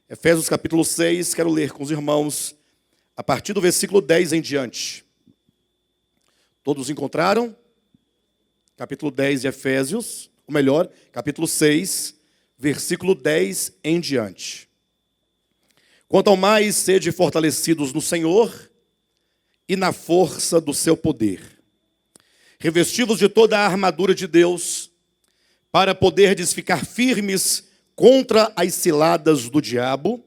Efésios capítulo 6, quero ler com os irmãos a partir do versículo 10 em diante. Todos encontraram? Capítulo 10 de Efésios, ou melhor, capítulo 6, versículo 10 em diante. Quanto ao mais, sede fortalecidos no Senhor e na força do seu poder. Revestivos de toda a armadura de Deus, para poderdes ficar firmes contra as ciladas do diabo,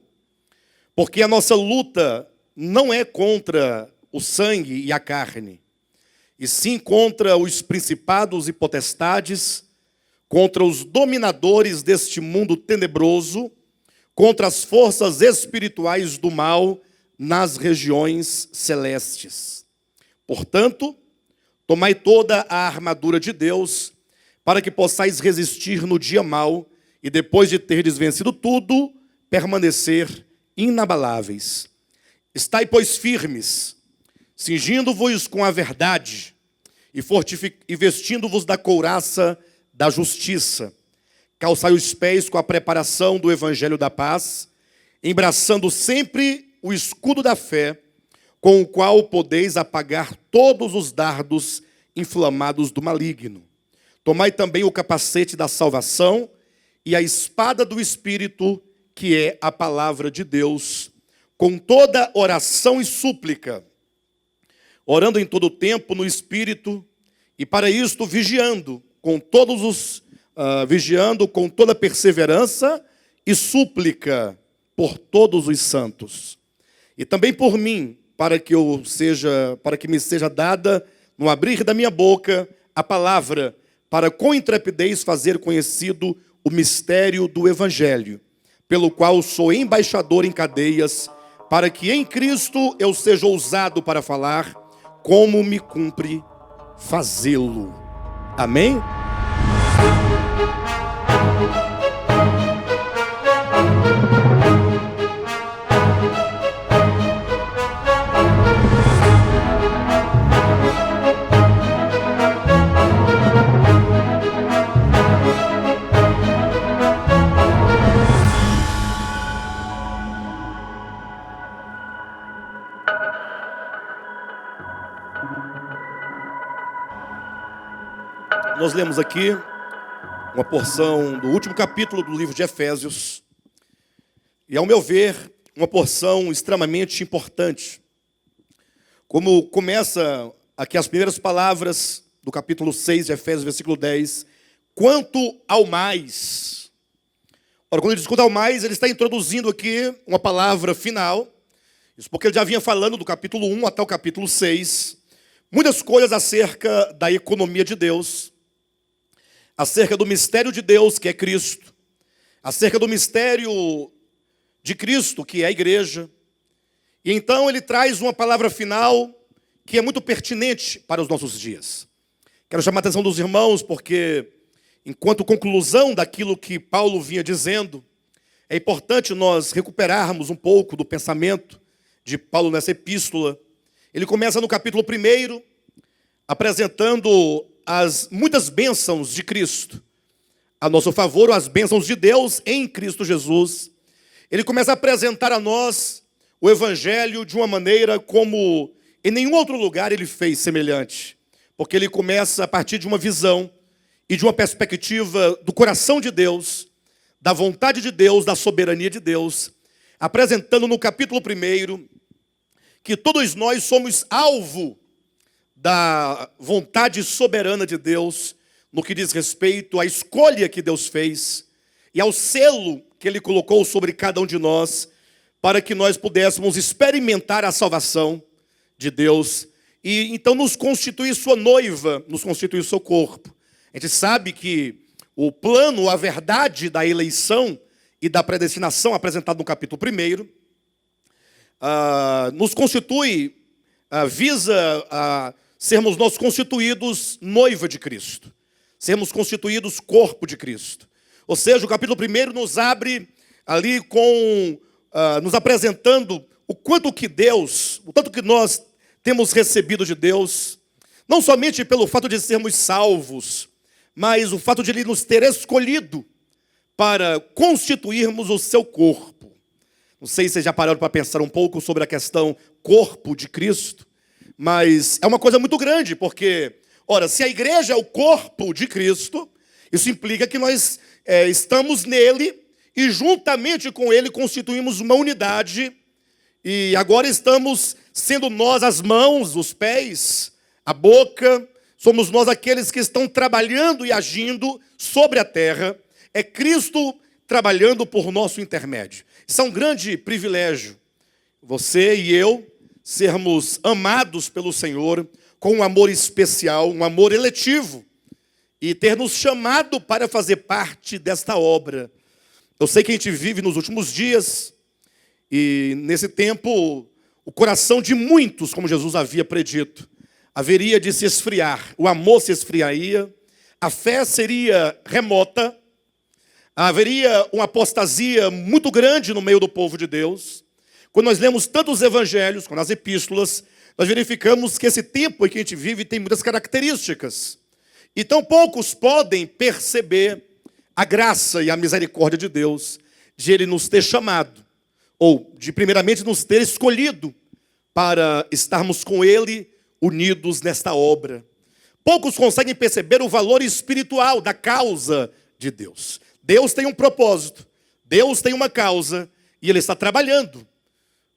porque a nossa luta não é contra o sangue e a carne, e sim contra os principados e potestades, contra os dominadores deste mundo tenebroso, contra as forças espirituais do mal nas regiões celestes. Portanto, tomai toda a armadura de Deus, para que possais resistir no dia mau, e depois de terdes vencido tudo, permanecer inabaláveis. Estai, pois, firmes, cingindo-vos com a verdade, e vestindo-vos da couraça da justiça. Calçai os pés com a preparação do evangelho da paz, embraçando sempre o escudo da fé, com o qual podeis apagar todos os dardos inflamados do maligno. Tomai também o capacete da salvação e a espada do Espírito, que é a palavra de Deus, com toda oração e súplica, orando em todo o tempo no Espírito, e para isto vigiando com toda perseverança e súplica por todos os santos. E também por mim, para que me seja dada no abrir da minha boca a palavra, para com intrepidez fazer conhecido o mistério do Evangelho, pelo qual sou embaixador em cadeias, para que em Cristo eu seja ousado para falar, como me cumpre fazê-lo. Amém? Nós lemos aqui uma porção do último capítulo do livro de Efésios. E, ao meu ver, uma porção extremamente importante. Como começa aqui as primeiras palavras do capítulo 6 de Efésios, versículo 10. Quanto ao mais. Ora, quando ele diz quanto ao mais, ele está introduzindo aqui uma palavra final. Isso porque ele já vinha falando do capítulo 1 até o capítulo 6. Muitas coisas acerca da economia de Deus, acerca do mistério de Deus, que é Cristo, acerca do mistério de Cristo, que é a igreja. E então ele traz uma palavra final que é muito pertinente para os nossos dias. Quero chamar a atenção dos irmãos, porque enquanto conclusão daquilo que Paulo vinha dizendo, é importante nós recuperarmos um pouco do pensamento de Paulo nessa epístola. Ele começa no capítulo 1, apresentando as muitas bênçãos de Cristo a nosso favor, as bênçãos de Deus em Cristo Jesus. Ele começa a apresentar a nós o Evangelho de uma maneira como em nenhum outro lugar ele fez semelhante. Porque ele começa a partir de uma visão e de uma perspectiva do coração de Deus, da vontade de Deus, da soberania de Deus, apresentando no capítulo 1 que todos nós somos alvo da vontade soberana de Deus, no que diz respeito à escolha que Deus fez e ao selo que Ele colocou sobre cada um de nós, para que nós pudéssemos experimentar a salvação de Deus e então nos constituir sua noiva, nos constituir seu corpo. A gente sabe que o plano, a verdade da eleição e da predestinação apresentado no capítulo 1, nos constitui, visa sermos nós constituídos noiva de Cristo, sermos constituídos corpo de Cristo. Ou seja, o capítulo 1 nos abre ali nos apresentando o quanto que Deus, o tanto que nós temos recebido de Deus, não somente pelo fato de sermos salvos, mas o fato de Ele nos ter escolhido para constituirmos o seu corpo. Não sei se vocês já pararam para pensar um pouco sobre a questão corpo de Cristo, mas é uma coisa muito grande, porque, ora, se a igreja é o corpo de Cristo, isso implica que nós estamos nele e juntamente com ele constituímos uma unidade, e agora estamos sendo nós as mãos, os pés, a boca, somos nós aqueles que estão trabalhando e agindo sobre a terra, é Cristo trabalhando por nosso intermédio. Isso é um grande privilégio, você e eu sermos amados pelo Senhor com um amor especial, um amor eletivo, e ter nos chamado para fazer parte desta obra. Eu sei que a gente vive nos últimos dias, e nesse tempo, o coração de muitos, como Jesus havia predito, haveria de se esfriar, o amor se esfriaria, a fé seria remota, haveria uma apostasia muito grande no meio do povo de Deus. Quando nós lemos tanto os evangelhos, quanto as epístolas, nós verificamos que esse tempo em que a gente vive tem muitas características. E tão poucos podem perceber a graça e a misericórdia de Deus, de Ele nos ter chamado, ou de primeiramente nos ter escolhido para estarmos com Ele unidos nesta obra. Poucos conseguem perceber o valor espiritual da causa de Deus. Deus tem um propósito, Deus tem uma causa, e Ele está trabalhando.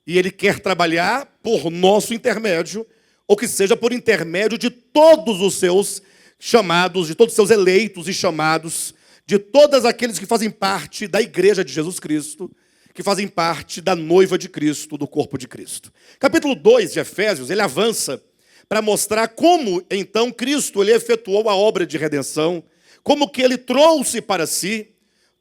E Ele quer trabalhar por nosso intermédio, ou que seja por intermédio de todos os seus chamados, de todos os seus eleitos e chamados, de todos aqueles que fazem parte da igreja de Jesus Cristo, que fazem parte da noiva de Cristo, do corpo de Cristo. Capítulo 2 de Efésios, ele avança para mostrar como, então, Cristo ele efetuou a obra de redenção, como que ele trouxe para si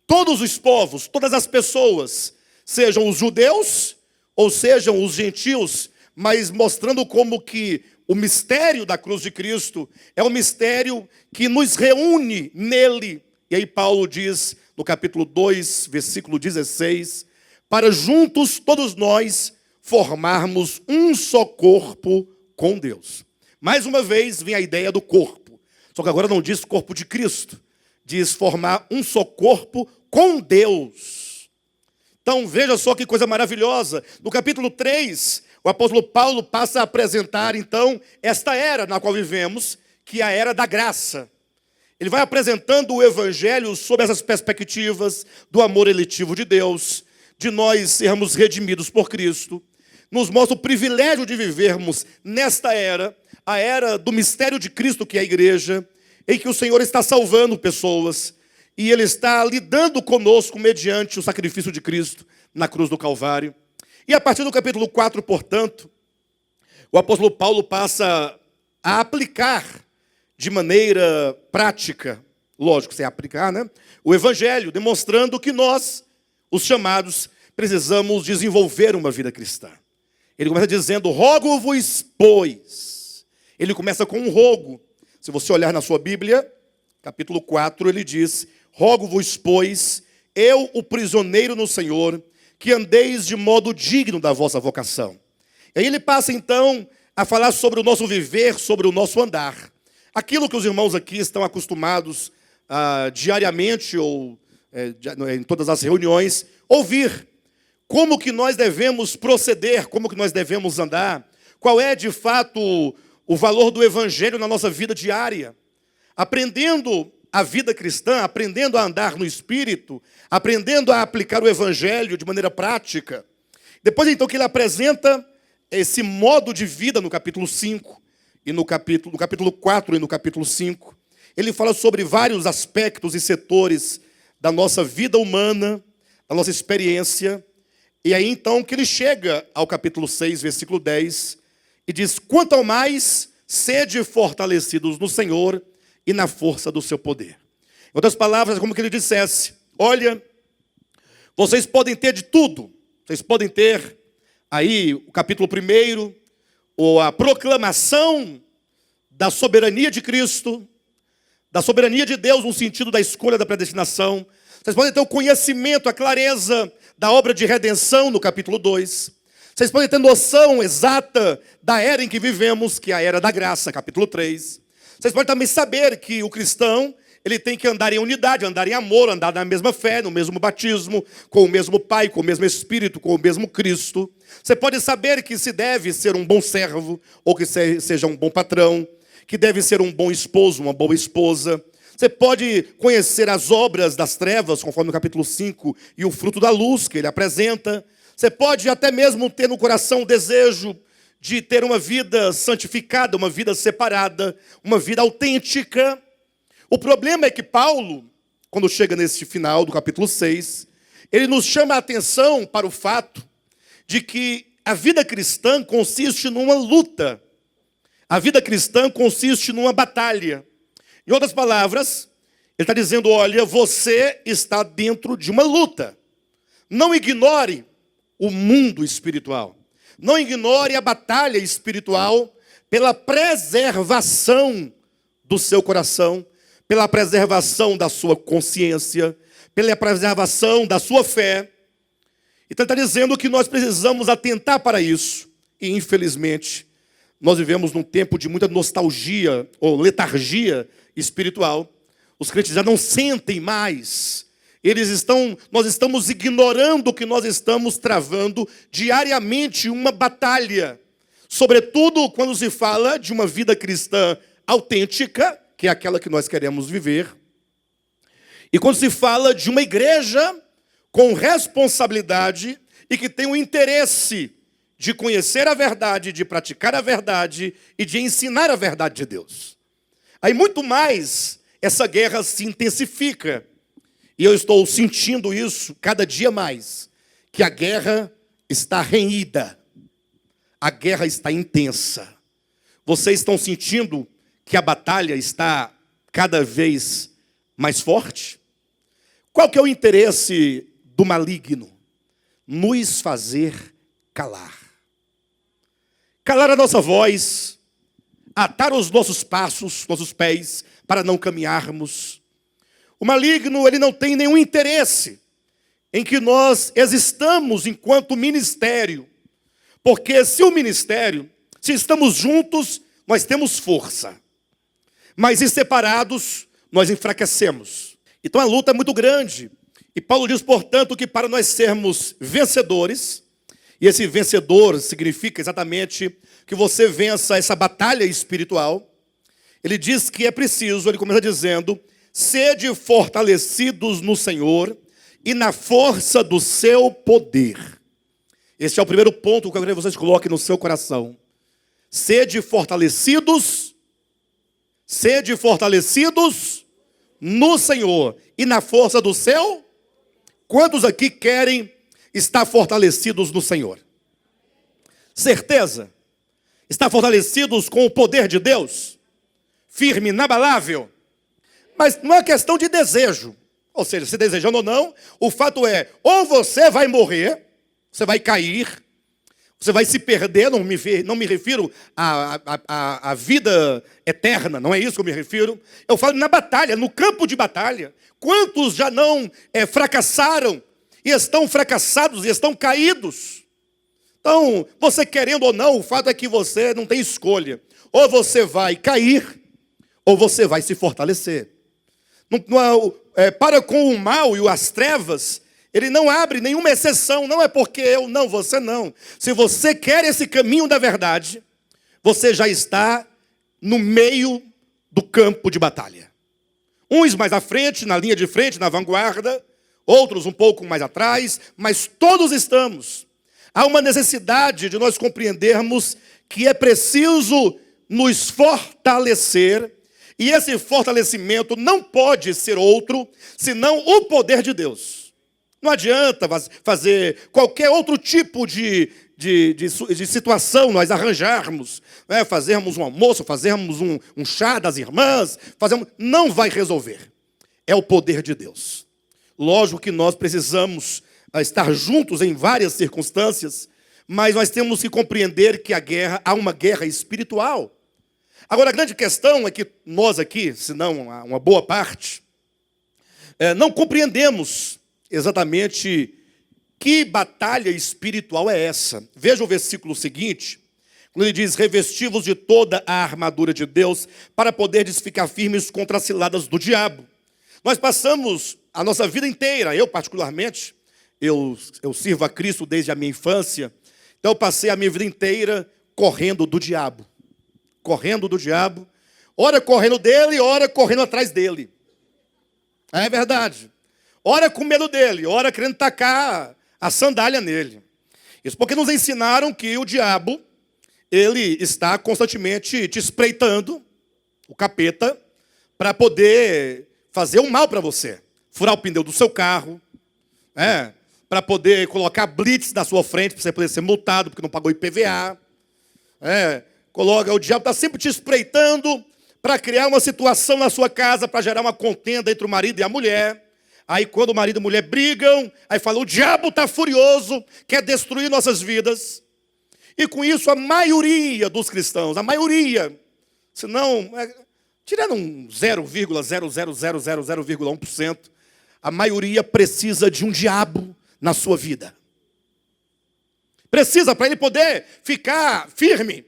todos os povos, todas as pessoas, sejam os judeus ou sejam os gentios, mas mostrando como que o mistério da cruz de Cristo é um mistério que nos reúne nele. E aí Paulo diz, no capítulo 2, versículo 16, para juntos todos nós formarmos um só corpo com Deus. Mais uma vez vem a ideia do corpo. Só que agora não diz corpo de Cristo, diz formar um só corpo com Deus. Então veja só que coisa maravilhosa. No capítulo 3, o apóstolo Paulo passa a apresentar então esta era na qual vivemos, que é a era da graça. Ele vai apresentando o evangelho sob essas perspectivas do amor eletivo de Deus, de nós sermos redimidos por Cristo. Nos mostra o privilégio de vivermos nesta era, a era do mistério de Cristo, que é a igreja, em que o Senhor está salvando pessoas, e Ele está lidando conosco mediante o sacrifício de Cristo na cruz do Calvário. E a partir do capítulo 4, portanto, o apóstolo Paulo passa a aplicar de maneira prática, lógico, sem aplicar, né? O evangelho, demonstrando que nós, os chamados, precisamos desenvolver uma vida cristã. Ele começa dizendo, rogo-vos, pois. Ele começa com um rogo. Se você olhar na sua Bíblia, capítulo 4, ele diz, rogo-vos, pois, eu, o prisioneiro no Senhor, que andeis de modo digno da vossa vocação. E aí ele passa, então, a falar sobre o nosso viver, sobre o nosso andar. Aquilo que os irmãos aqui estão acostumados diariamente, ou em todas as reuniões, ouvir. Como que nós devemos proceder, como que nós devemos andar, qual é, de fato, o valor do evangelho na nossa vida diária. Aprendendo a vida cristã, aprendendo a andar no Espírito, aprendendo a aplicar o evangelho de maneira prática. Depois, então, que ele apresenta esse modo de vida no capítulo 5, e no capítulo 4 e no capítulo 5, ele fala sobre vários aspectos e setores da nossa vida humana, da nossa experiência. E aí, então, que ele chega ao capítulo 6, versículo 10, e diz, quanto ao mais, sede fortalecidos no Senhor e na força do seu poder. Em outras palavras, é como que ele dissesse, olha, vocês podem ter de tudo. Vocês podem ter aí o capítulo 1, ou a proclamação da soberania de Cristo, da soberania de Deus no sentido da escolha da predestinação. Vocês podem ter o conhecimento, a clareza da obra de redenção no capítulo 2. Vocês podem ter noção exata da era em que vivemos, que é a era da graça, capítulo 3. Vocês podem também saber que o cristão, ele tem que andar em unidade, andar em amor, andar na mesma fé, no mesmo batismo, com o mesmo Pai, com o mesmo Espírito, com o mesmo Cristo. Você pode saber que se deve ser um bom servo, ou que seja um bom patrão, que deve ser um bom esposo, uma boa esposa. Você pode conhecer as obras das trevas, conforme o capítulo 5, e o fruto da luz que ele apresenta. Você pode até mesmo ter no coração o desejo de ter uma vida santificada, uma vida separada, uma vida autêntica. O problema é que Paulo, quando chega nesse final do capítulo 6, ele nos chama a atenção para o fato de que a vida cristã consiste numa luta. A vida cristã consiste numa batalha. Em outras palavras, ele está dizendo, olha, você está dentro de uma luta. Não ignore o mundo espiritual. Não ignore a batalha espiritual pela preservação do seu coração, pela preservação da sua consciência, pela preservação da sua fé. Então ele está dizendo que nós precisamos atentar para isso. E infelizmente, nós vivemos num tempo de muita nostalgia ou letargia espiritual. Os crentes já não sentem mais. Nós estamos ignorando que nós estamos travando diariamente uma batalha. Sobretudo quando se fala de uma vida cristã autêntica, que é aquela que nós queremos viver. E quando se fala de uma igreja com responsabilidade e que tem o interesse de conhecer a verdade, de praticar a verdade e de ensinar a verdade de Deus. Aí muito mais essa guerra se intensifica. E eu estou sentindo isso cada dia mais, que a guerra está renhida, a guerra está intensa. Vocês estão sentindo que a batalha está cada vez mais forte? Qual que é o interesse do maligno? Nos fazer calar. Calar a nossa voz, atar os nossos passos, nossos pés, para não caminharmos. O maligno, ele não tem nenhum interesse em que nós existamos enquanto ministério. Porque se o ministério, se estamos juntos, nós temos força. Mas se separados, nós enfraquecemos. Então a luta é muito grande. E Paulo diz, portanto, que para nós sermos vencedores, e esse vencedor significa exatamente que você vença essa batalha espiritual, ele diz que é preciso, ele começa dizendo, sede fortalecidos no Senhor e na força do seu poder. Este é o primeiro ponto que eu quero que vocês coloquem no seu coração. Sede fortalecidos no Senhor e na força do seu. Quantos aqui querem estar fortalecidos no Senhor? Certeza? Estar fortalecidos com o poder de Deus? Firme, inabalável? Mas não é questão de desejo. Ou seja, se desejando ou não, o fato é, ou você vai morrer, você vai cair, você vai se perder, não me refiro à vida eterna, não é isso que eu me refiro. Eu falo na batalha, no campo de batalha. Quantos já não fracassaram, e estão fracassados, e estão caídos? Então, você querendo ou não, o fato é que você não tem escolha. Ou você vai cair, ou você vai se fortalecer. Para com o mal e as trevas, ele não abre nenhuma exceção. Não é porque eu não, você não. Se você quer esse caminho da verdade, você já está no meio do campo de batalha. Uns mais à frente, na linha de frente, na vanguarda, outros um pouco mais atrás, mas todos estamos. Há uma necessidade de nós compreendermos que é preciso nos fortalecer. E esse fortalecimento não pode ser outro, senão o poder de Deus. Não adianta fazer qualquer outro tipo de situação nós arranjarmos, né? Fazermos um almoço, fazermos um chá das irmãs, não vai resolver. É o poder de Deus. Lógico que nós precisamos estar juntos em várias circunstâncias, mas nós temos que compreender que há uma guerra espiritual. Agora, a grande questão é que nós aqui, se não uma boa parte, não compreendemos exatamente que batalha espiritual é essa. Veja o versículo seguinte, quando ele diz, revesti-vos de toda a armadura de Deus, para poderdes ficar firmes contra as ciladas do diabo. Nós passamos a nossa vida inteira, eu particularmente, eu sirvo a Cristo desde a minha infância, então eu passei a minha vida inteira correndo do diabo. Correndo do diabo, ora correndo dele, ora correndo atrás dele. É verdade. Ora com medo dele, ora querendo tacar a sandália nele. Isso porque nos ensinaram que o diabo, ele está constantemente te espreitando, o capeta, para poder fazer um mal para você. Furar o pneu do seu carro, para poder colocar blitz na sua frente, para você poder ser multado porque não pagou IPVA. O diabo está sempre te espreitando para criar uma situação na sua casa, para gerar uma contenda entre o marido e a mulher. Aí quando o marido e a mulher brigam, aí fala, o diabo está furioso, quer destruir nossas vidas. E com isso a maioria dos cristãos, a maioria, se não, tirando um 0,00000,1%, a maioria precisa de um diabo na sua vida. Precisa para ele poder ficar firme.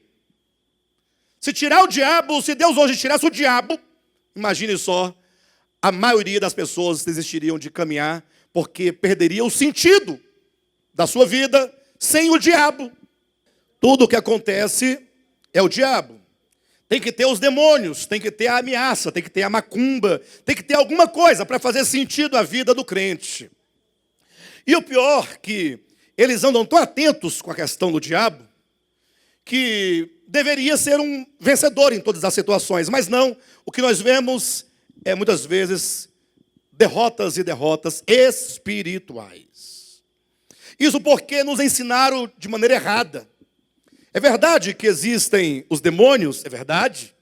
Se tirar o diabo, se Deus hoje tirasse o diabo, imagine só, a maioria das pessoas desistiriam de caminhar, porque perderia o sentido da sua vida sem o diabo. Tudo o que acontece é o diabo. Tem que ter os demônios, tem que ter a ameaça, tem que ter a macumba, tem que ter alguma coisa para fazer sentido a vida do crente. E o pior que eles andam tão atentos com a questão do diabo, que deveria ser um vencedor em todas as situações, mas não. O que nós vemos é muitas vezes derrotas e derrotas espirituais. Isso porque nos ensinaram de maneira errada. É verdade que existem os demônios, é verdade.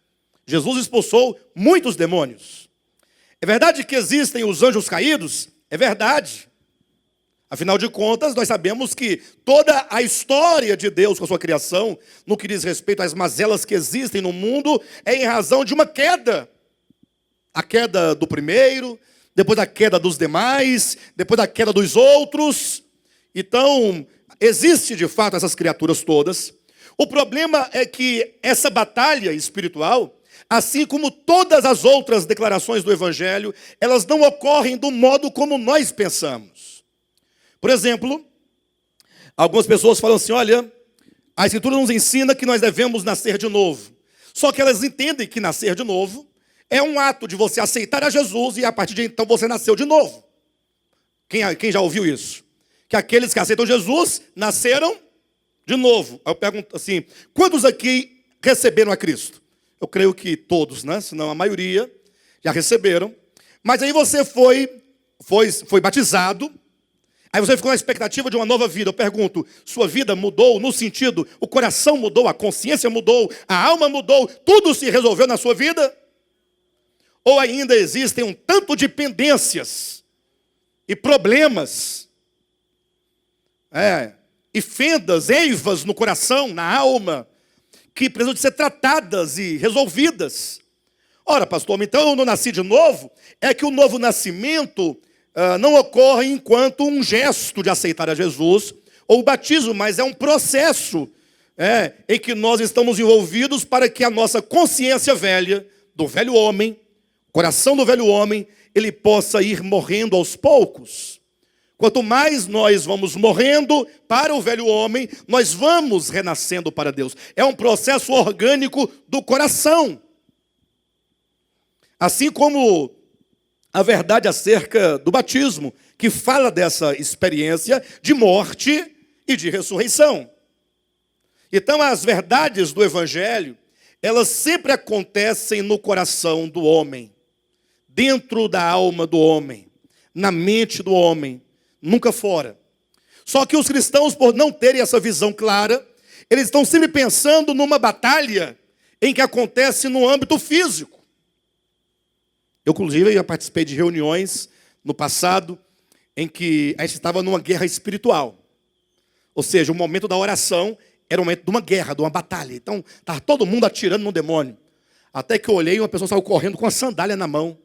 Jesus expulsou muitos demônios. É verdade que existem os anjos caídos, é verdade. Afinal de contas, nós sabemos que toda a história de Deus com a sua criação, no que diz respeito às mazelas que existem no mundo, é em razão de uma queda. A queda do primeiro, depois da queda dos demais, depois da queda dos outros. Então, existe de fato essas criaturas todas. O problema é que essa batalha espiritual, assim como todas as outras declarações do Evangelho, elas não ocorrem do modo como nós pensamos. Por exemplo, algumas pessoas falam assim, olha, a Escritura nos ensina que nós devemos nascer de novo. Só que elas entendem que nascer de novo é um ato de você aceitar a Jesus e a partir de então você nasceu de novo. Quem já ouviu isso? Que aqueles que aceitam Jesus nasceram de novo. Eu pergunto assim, quantos aqui receberam a Cristo? Eu creio que todos, né? Senão a maioria já receberam. Mas aí você foi batizado. Aí você ficou na expectativa de uma nova vida. Eu pergunto, sua vida mudou no sentido, o coração mudou, a consciência mudou, a alma mudou, tudo se resolveu na sua vida? Ou ainda existem um tanto de pendências e problemas, e fendas, eivas no coração, na alma, que precisam de ser tratadas e resolvidas? Ora, pastor, então eu não nasci de novo? É que o novo nascimento não ocorre enquanto um gesto de aceitar a Jesus ou o batismo, mas é um processo em que nós estamos envolvidos para que a nossa consciência velha, do velho homem, coração do velho homem, ele possa ir morrendo aos poucos. Quanto mais nós vamos morrendo para o velho homem, nós vamos renascendo para Deus. É um processo orgânico do coração. Assim como a verdade acerca do batismo, que fala dessa experiência de morte e de ressurreição. Então, as verdades do Evangelho, elas sempre acontecem no coração do homem, dentro da alma do homem, na mente do homem, nunca fora. Só que os cristãos, por não terem essa visão clara, eles estão sempre pensando numa batalha em que acontece no âmbito físico. Eu, inclusive, já participei de reuniões no passado em que a gente estava numa guerra espiritual. Ou seja, o momento da oração era o momento de uma guerra, de uma batalha. Então, estava todo mundo atirando no demônio. Até que eu olhei e uma pessoa saiu correndo com a sandália na mão.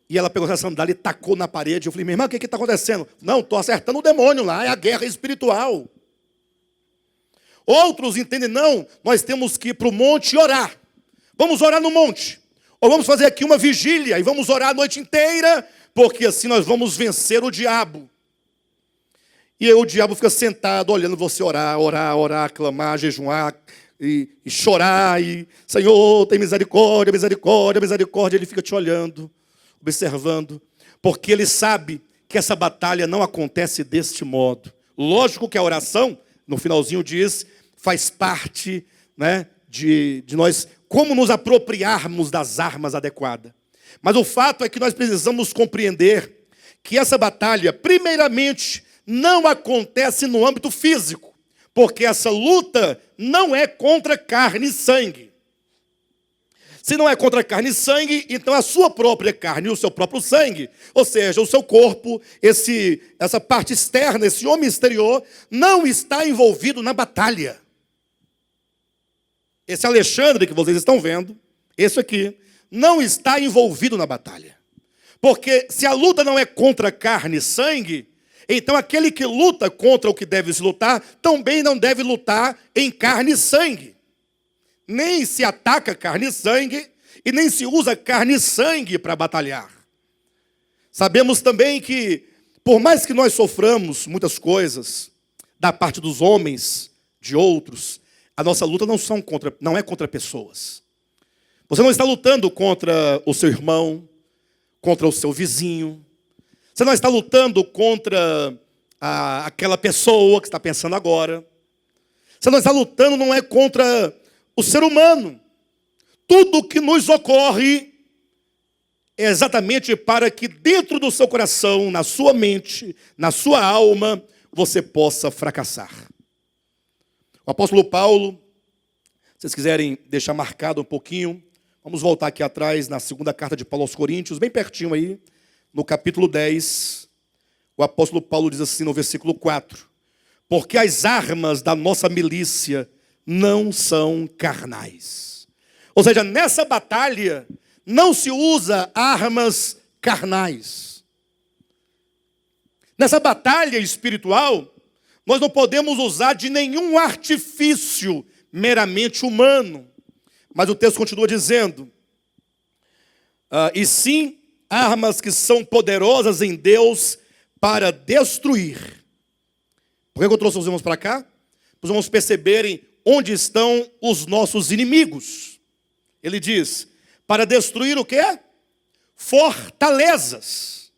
E ela pegou essa sandália e tacou na parede. Eu falei, minha irmã, o que está acontecendo? Não, estou acertando o demônio lá, é a guerra espiritual. Outros entendem, não, nós temos que ir para o monte e orar. Vamos orar no monte. Ou vamos fazer aqui uma vigília e vamos orar a noite inteira, porque assim nós vamos vencer o diabo. E aí o diabo fica sentado, olhando você orar, orar, orar, clamar, jejuar e chorar. E, Senhor, tem misericórdia, misericórdia, misericórdia. Ele fica te olhando, observando, porque ele sabe que essa batalha não acontece deste modo. Lógico que a oração, no finalzinho diz, faz parte, né, de nós, como nos apropriarmos das armas adequadas. Mas o fato é que nós precisamos compreender que essa batalha, primeiramente, não acontece no âmbito físico, porque essa luta não é contra carne e sangue. Se não é contra carne e sangue, então a sua própria carne e o seu próprio sangue, ou seja, o seu corpo, essa parte externa, esse homem exterior, não está envolvido na batalha. Esse Alexandre que vocês estão vendo, esse aqui, não está envolvido na batalha. Porque se a luta não é contra carne e sangue, então aquele que luta contra o que deve se lutar, também não deve lutar em carne e sangue. Nem se ataca carne e sangue, e nem se usa carne e sangue para batalhar. Sabemos também que, por mais que nós soframos muitas coisas, da parte dos homens, de outros, a nossa luta não é contra pessoas. Você não está lutando contra o seu irmão, contra o seu vizinho. Você não está lutando contra aquela pessoa que está pensando agora. Você não está lutando, não é contra o ser humano. Tudo que nos ocorre é exatamente para que dentro do seu coração, na sua mente, na sua alma, você possa fracassar. O apóstolo Paulo, se vocês quiserem deixar marcado um pouquinho, vamos voltar aqui atrás na segunda carta de Paulo aos Coríntios, bem pertinho aí, no capítulo 10, o apóstolo Paulo diz assim no versículo 4, porque as armas da nossa milícia não são carnais. Ou seja, nessa batalha não se usa armas carnais. Nessa batalha espiritual, nós não podemos usar de nenhum artifício meramente humano. Mas o texto continua dizendo, e sim armas que são poderosas em Deus para destruir. Por que eu trouxe os irmãos para cá? Para os irmãos perceberem onde estão os nossos inimigos. Ele diz, para destruir o quê? Fortalezas.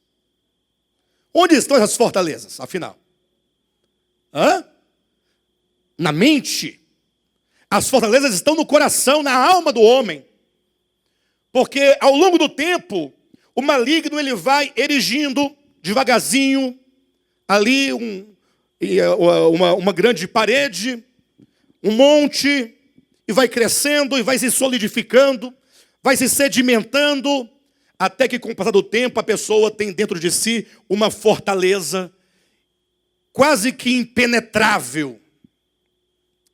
Onde estão essas fortalezas, afinal? Na mente. As fortalezas estão no coração, na alma do homem. Porque ao longo do tempo, o maligno ele vai erigindo devagarzinho ali uma grande parede, um monte, e vai crescendo, e vai se solidificando, vai se sedimentando, até que com o passar do tempo a pessoa tem dentro de si uma fortaleza quase que impenetrável.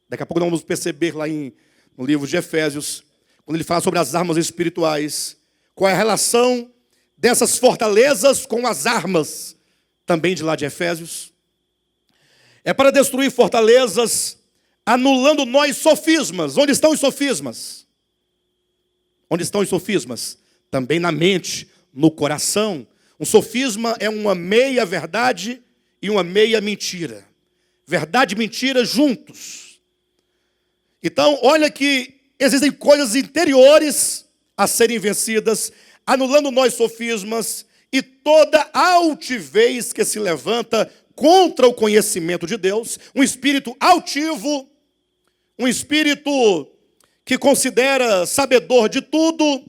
Daqui a pouco nós vamos perceber lá no livro de Efésios, quando ele fala sobre as armas espirituais, qual é a relação dessas fortalezas com as armas, também de lá de Efésios. É para destruir fortalezas, anulando nós sofismas. Onde estão os sofismas? Onde estão os sofismas? Também na mente, no coração. Um sofisma é uma meia verdade e uma meia mentira. Verdade e mentira juntos. Então, olha que existem coisas interiores a serem vencidas, anulando nós sofismas e toda altivez que se levanta contra o conhecimento de Deus, um espírito altivo, um espírito que considera sabedor de tudo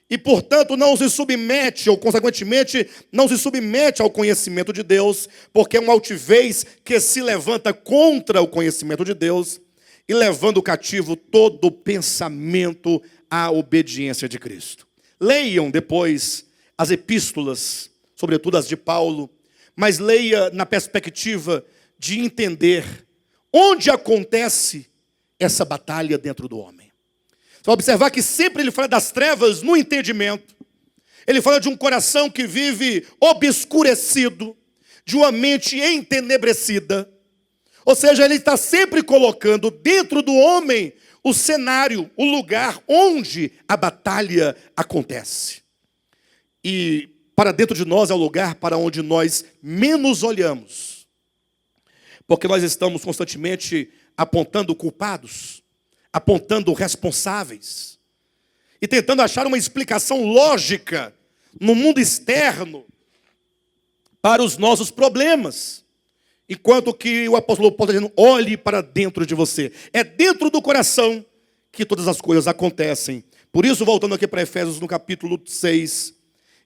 e, portanto, não se submete, ou consequentemente, não se submete ao conhecimento de Deus, porque é uma altivez que se levanta contra o conhecimento de Deus e levando cativo todo o pensamento à obediência de Cristo. Leiam depois as epístolas, sobretudo as de Paulo, mas leia na perspectiva de entender onde acontece essa batalha dentro do homem. Você vai observar que sempre ele fala das trevas no entendimento. Ele fala de um coração que vive obscurecido, de uma mente entenebrecida. Ou seja, ele está sempre colocando dentro do homem o cenário, o lugar onde a batalha acontece. E para dentro de nós é o lugar para onde nós menos olhamos. Porque nós estamos constantemente apontando culpados, apontando responsáveis e tentando achar uma explicação lógica no mundo externo para os nossos problemas. Enquanto que o apóstolo Paulo está dizendo, olhe para dentro de você. É dentro do coração que todas as coisas acontecem. Por isso, voltando aqui para Efésios, no capítulo 6,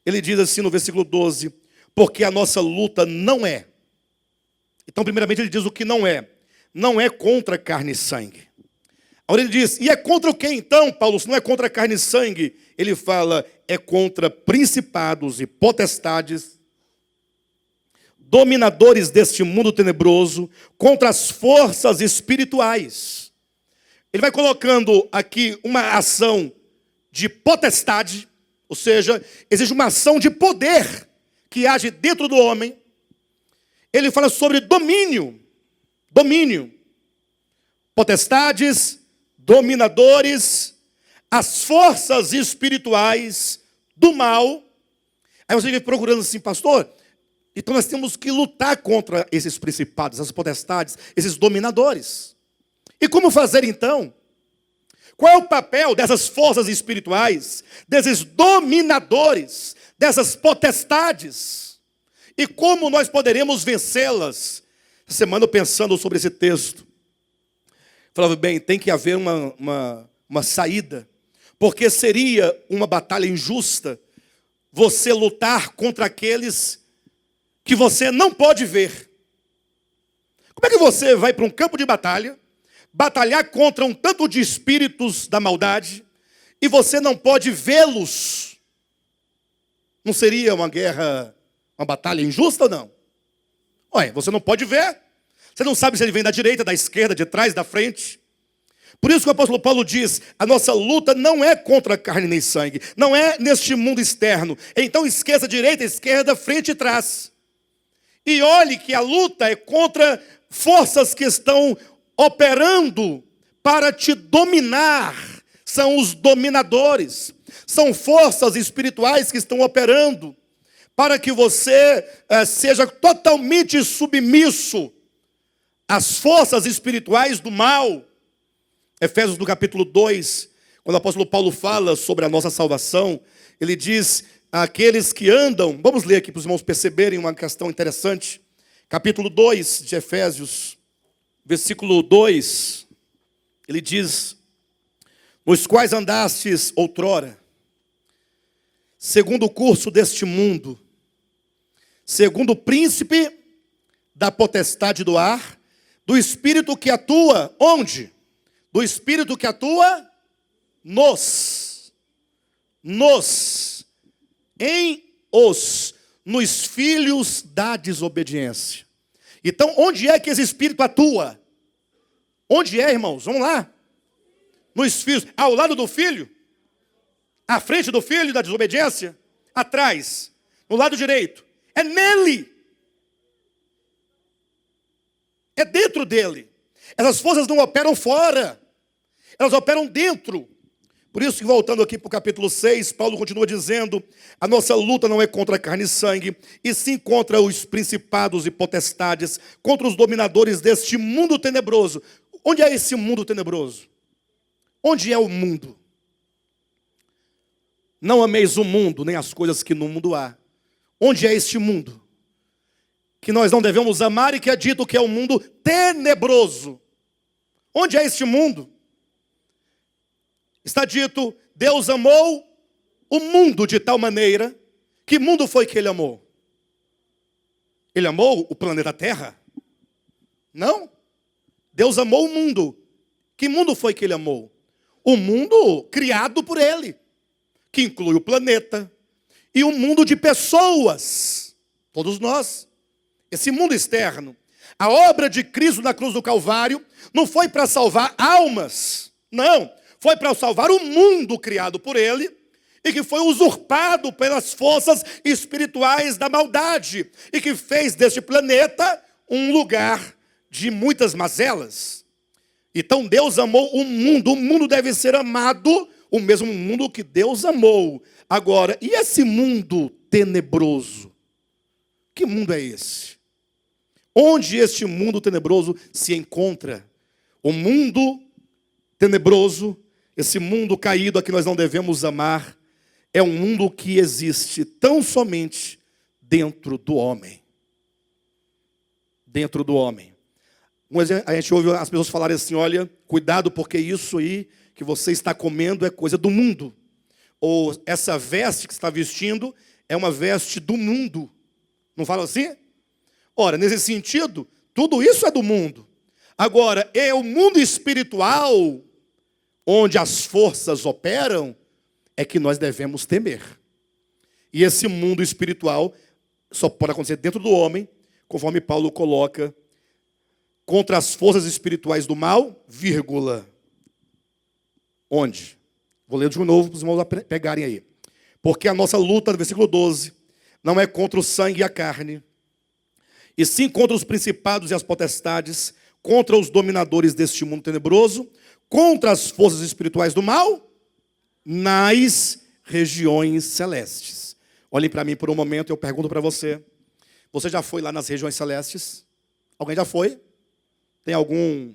ele diz assim no versículo 12, porque a nossa luta não é. Então, primeiramente, ele diz o que não é. Não é contra carne e sangue. Agora ele diz, e é contra o que então, Paulo? Se não é contra carne e sangue, ele fala, é contra principados e potestades, dominadores deste mundo tenebroso, contra as forças espirituais. Ele vai colocando aqui uma ação de potestade, ou seja, existe uma ação de poder que age dentro do homem. Ele fala sobre domínio, potestades, dominadores, as forças espirituais do mal. Aí você fica procurando assim, pastor, então nós temos que lutar contra esses principados, essas potestades, esses dominadores. E como fazer então? Qual é o papel dessas forças espirituais, desses dominadores, dessas potestades? E como nós poderemos vencê-las? Essa semana eu pensando sobre esse texto, falava, bem, tem que haver uma saída, porque seria uma batalha injusta você lutar contra aqueles que você não pode ver. Como é que você vai para um campo de batalha, batalhar contra um tanto de espíritos da maldade, e você não pode vê-los? Não seria uma guerra, uma batalha injusta ou não? Olha, você não pode ver, você não sabe se ele vem da direita, da esquerda, de trás, da frente. Por isso que o apóstolo Paulo diz, a nossa luta não é contra carne nem sangue, não é neste mundo externo. Então esqueça direita, esquerda, frente e trás. E olhe que a luta é contra forças que estão operando para te dominar. São os dominadores. São forças espirituais que estão operando para que você seja totalmente submisso às forças espirituais do mal. Efésios no capítulo 2, quando o apóstolo Paulo fala sobre a nossa salvação, ele diz, aqueles que andam, vamos ler aqui para os irmãos perceberem uma questão interessante, capítulo 2 de Efésios, versículo 2, ele diz, nos quais andastes outrora, segundo o curso deste mundo, segundo o príncipe da potestade do ar, do espírito que atua, onde? Do espírito que atua nos filhos da desobediência. Então, onde é que esse espírito atua? Onde é, irmãos? Vamos lá. Nos filhos, ao lado do filho? À frente do filho da desobediência? Atrás, no lado direito. É nele. É dentro dele. Essas forças não operam fora. Elas operam dentro. Por isso que voltando aqui para o capítulo 6, Paulo continua dizendo, a nossa luta não é contra carne e sangue, e sim contra os principados e potestades, contra os dominadores deste mundo tenebroso. Onde é esse mundo tenebroso? Onde é o mundo? Não ameis o mundo, nem as coisas que no mundo há. Onde é este mundo? Que nós não devemos amar e que é dito que é um mundo tenebroso. Onde é este mundo? Está dito, Deus amou o mundo de tal maneira, que mundo foi que ele amou? Ele amou o planeta Terra? Não. Deus amou o mundo. Que mundo foi que ele amou? O mundo criado por ele, que inclui o planeta e um mundo de pessoas, todos nós. Esse mundo externo. A obra de Cristo na cruz do Calvário não foi para salvar almas, não. Foi para salvar o mundo criado por ele e que foi usurpado pelas forças espirituais da maldade e que fez deste planeta um lugar de muitas mazelas. Então Deus amou o mundo deve ser amado, o mesmo mundo que Deus amou. Agora, e esse mundo tenebroso? Que mundo é esse? Onde este mundo tenebroso se encontra? O mundo tenebroso, esse mundo caído a que nós não devemos amar, é um mundo que existe tão somente dentro do homem. Dentro do homem. A gente ouve as pessoas falarem assim, olha, cuidado porque isso aí que você está comendo é coisa do mundo. Ou essa veste que você está vestindo é uma veste do mundo. Não fala assim? Ora, nesse sentido, tudo isso é do mundo. Agora, é o mundo espiritual, onde as forças operam, é que nós devemos temer. E esse mundo espiritual só pode acontecer dentro do homem, conforme Paulo coloca, contra as forças espirituais do mal, vírgula. Onde? Vou ler de novo para os irmãos pegarem aí. Porque a nossa luta, no versículo 12, não é contra o sangue e a carne, e sim contra os principados e as potestades, contra os dominadores deste mundo tenebroso, contra as forças espirituais do mal, nas regiões celestes. Olhem para mim por um momento, eu pergunto para você. Você já foi lá nas regiões celestes? Alguém já foi? Tem algum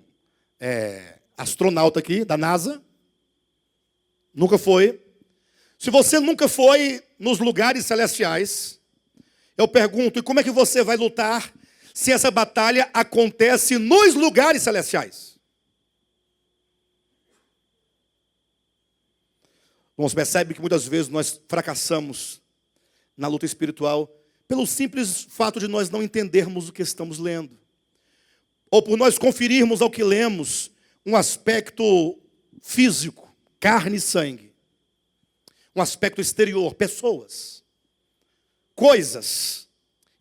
astronauta aqui da NASA? Nunca foi? Se você nunca foi nos lugares celestiais, eu pergunto, e como é que você vai lutar se essa batalha acontece nos lugares celestiais? Você percebe que muitas vezes nós fracassamos na luta espiritual pelo simples fato de nós não entendermos o que estamos lendo. Ou por nós conferirmos ao que lemos um aspecto físico, carne e sangue. Um aspecto exterior, pessoas, coisas.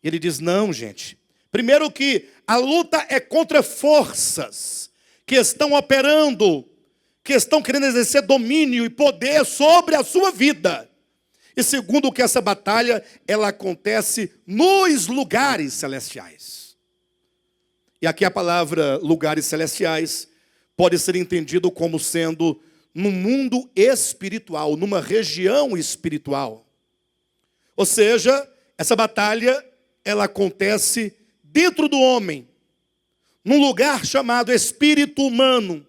Ele diz, não, gente. Primeiro que a luta é contra forças que estão operando, que estão querendo exercer domínio e poder sobre a sua vida. E segundo que essa batalha, ela acontece nos lugares celestiais. E aqui a palavra lugares celestiais pode ser entendido como sendo no mundo espiritual, numa região espiritual. Ou seja, essa batalha, ela acontece dentro do homem, num lugar chamado espírito humano,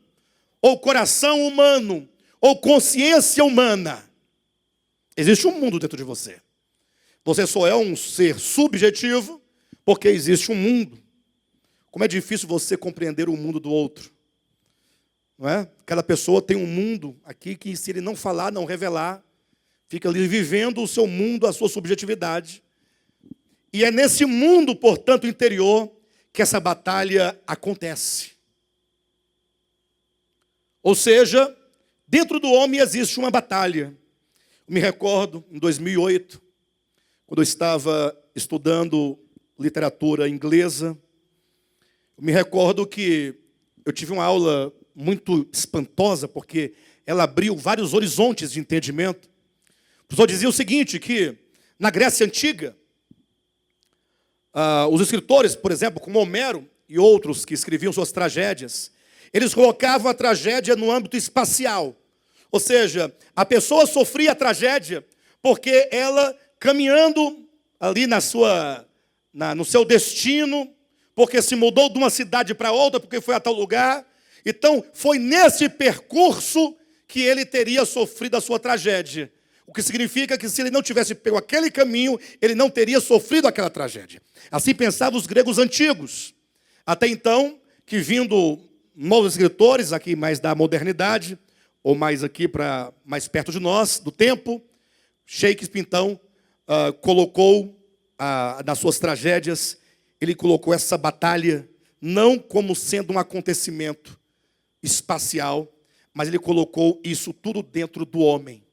ou coração humano, ou consciência humana. Existe um mundo dentro de você. Você só é um ser subjetivo porque existe um mundo. Como é difícil você compreender o mundo do outro. Não é? Cada pessoa tem um mundo aqui que, se ele não falar, não revelar, fica ali vivendo o seu mundo, a sua subjetividade. E é nesse mundo, portanto, interior, que essa batalha acontece. Ou seja, dentro do homem existe uma batalha. Eu me recordo, em 2008, quando eu estava estudando literatura inglesa, eu me recordo que eu tive uma aula muito espantosa, porque ela abriu vários horizontes de entendimento. O professor dizia o seguinte, que na Grécia Antiga, os escritores, por exemplo, como Homero e outros que escreviam suas tragédias, eles colocavam a tragédia no âmbito espacial. Ou seja, a pessoa sofria a tragédia porque ela, caminhando ali no seu destino, porque se mudou de uma cidade para outra, porque foi a tal lugar. Então, foi nesse percurso que ele teria sofrido a sua tragédia. O que significa que se ele não tivesse pego aquele caminho, ele não teria sofrido aquela tragédia. Assim pensavam os gregos antigos. Até então, que vindo novos escritores, aqui mais da modernidade, ou mais aqui para mais perto de nós, do tempo, Shakespeare, então, colocou nas suas tragédias, ele colocou essa batalha não como sendo um acontecimento espacial, mas ele colocou isso tudo dentro do homem.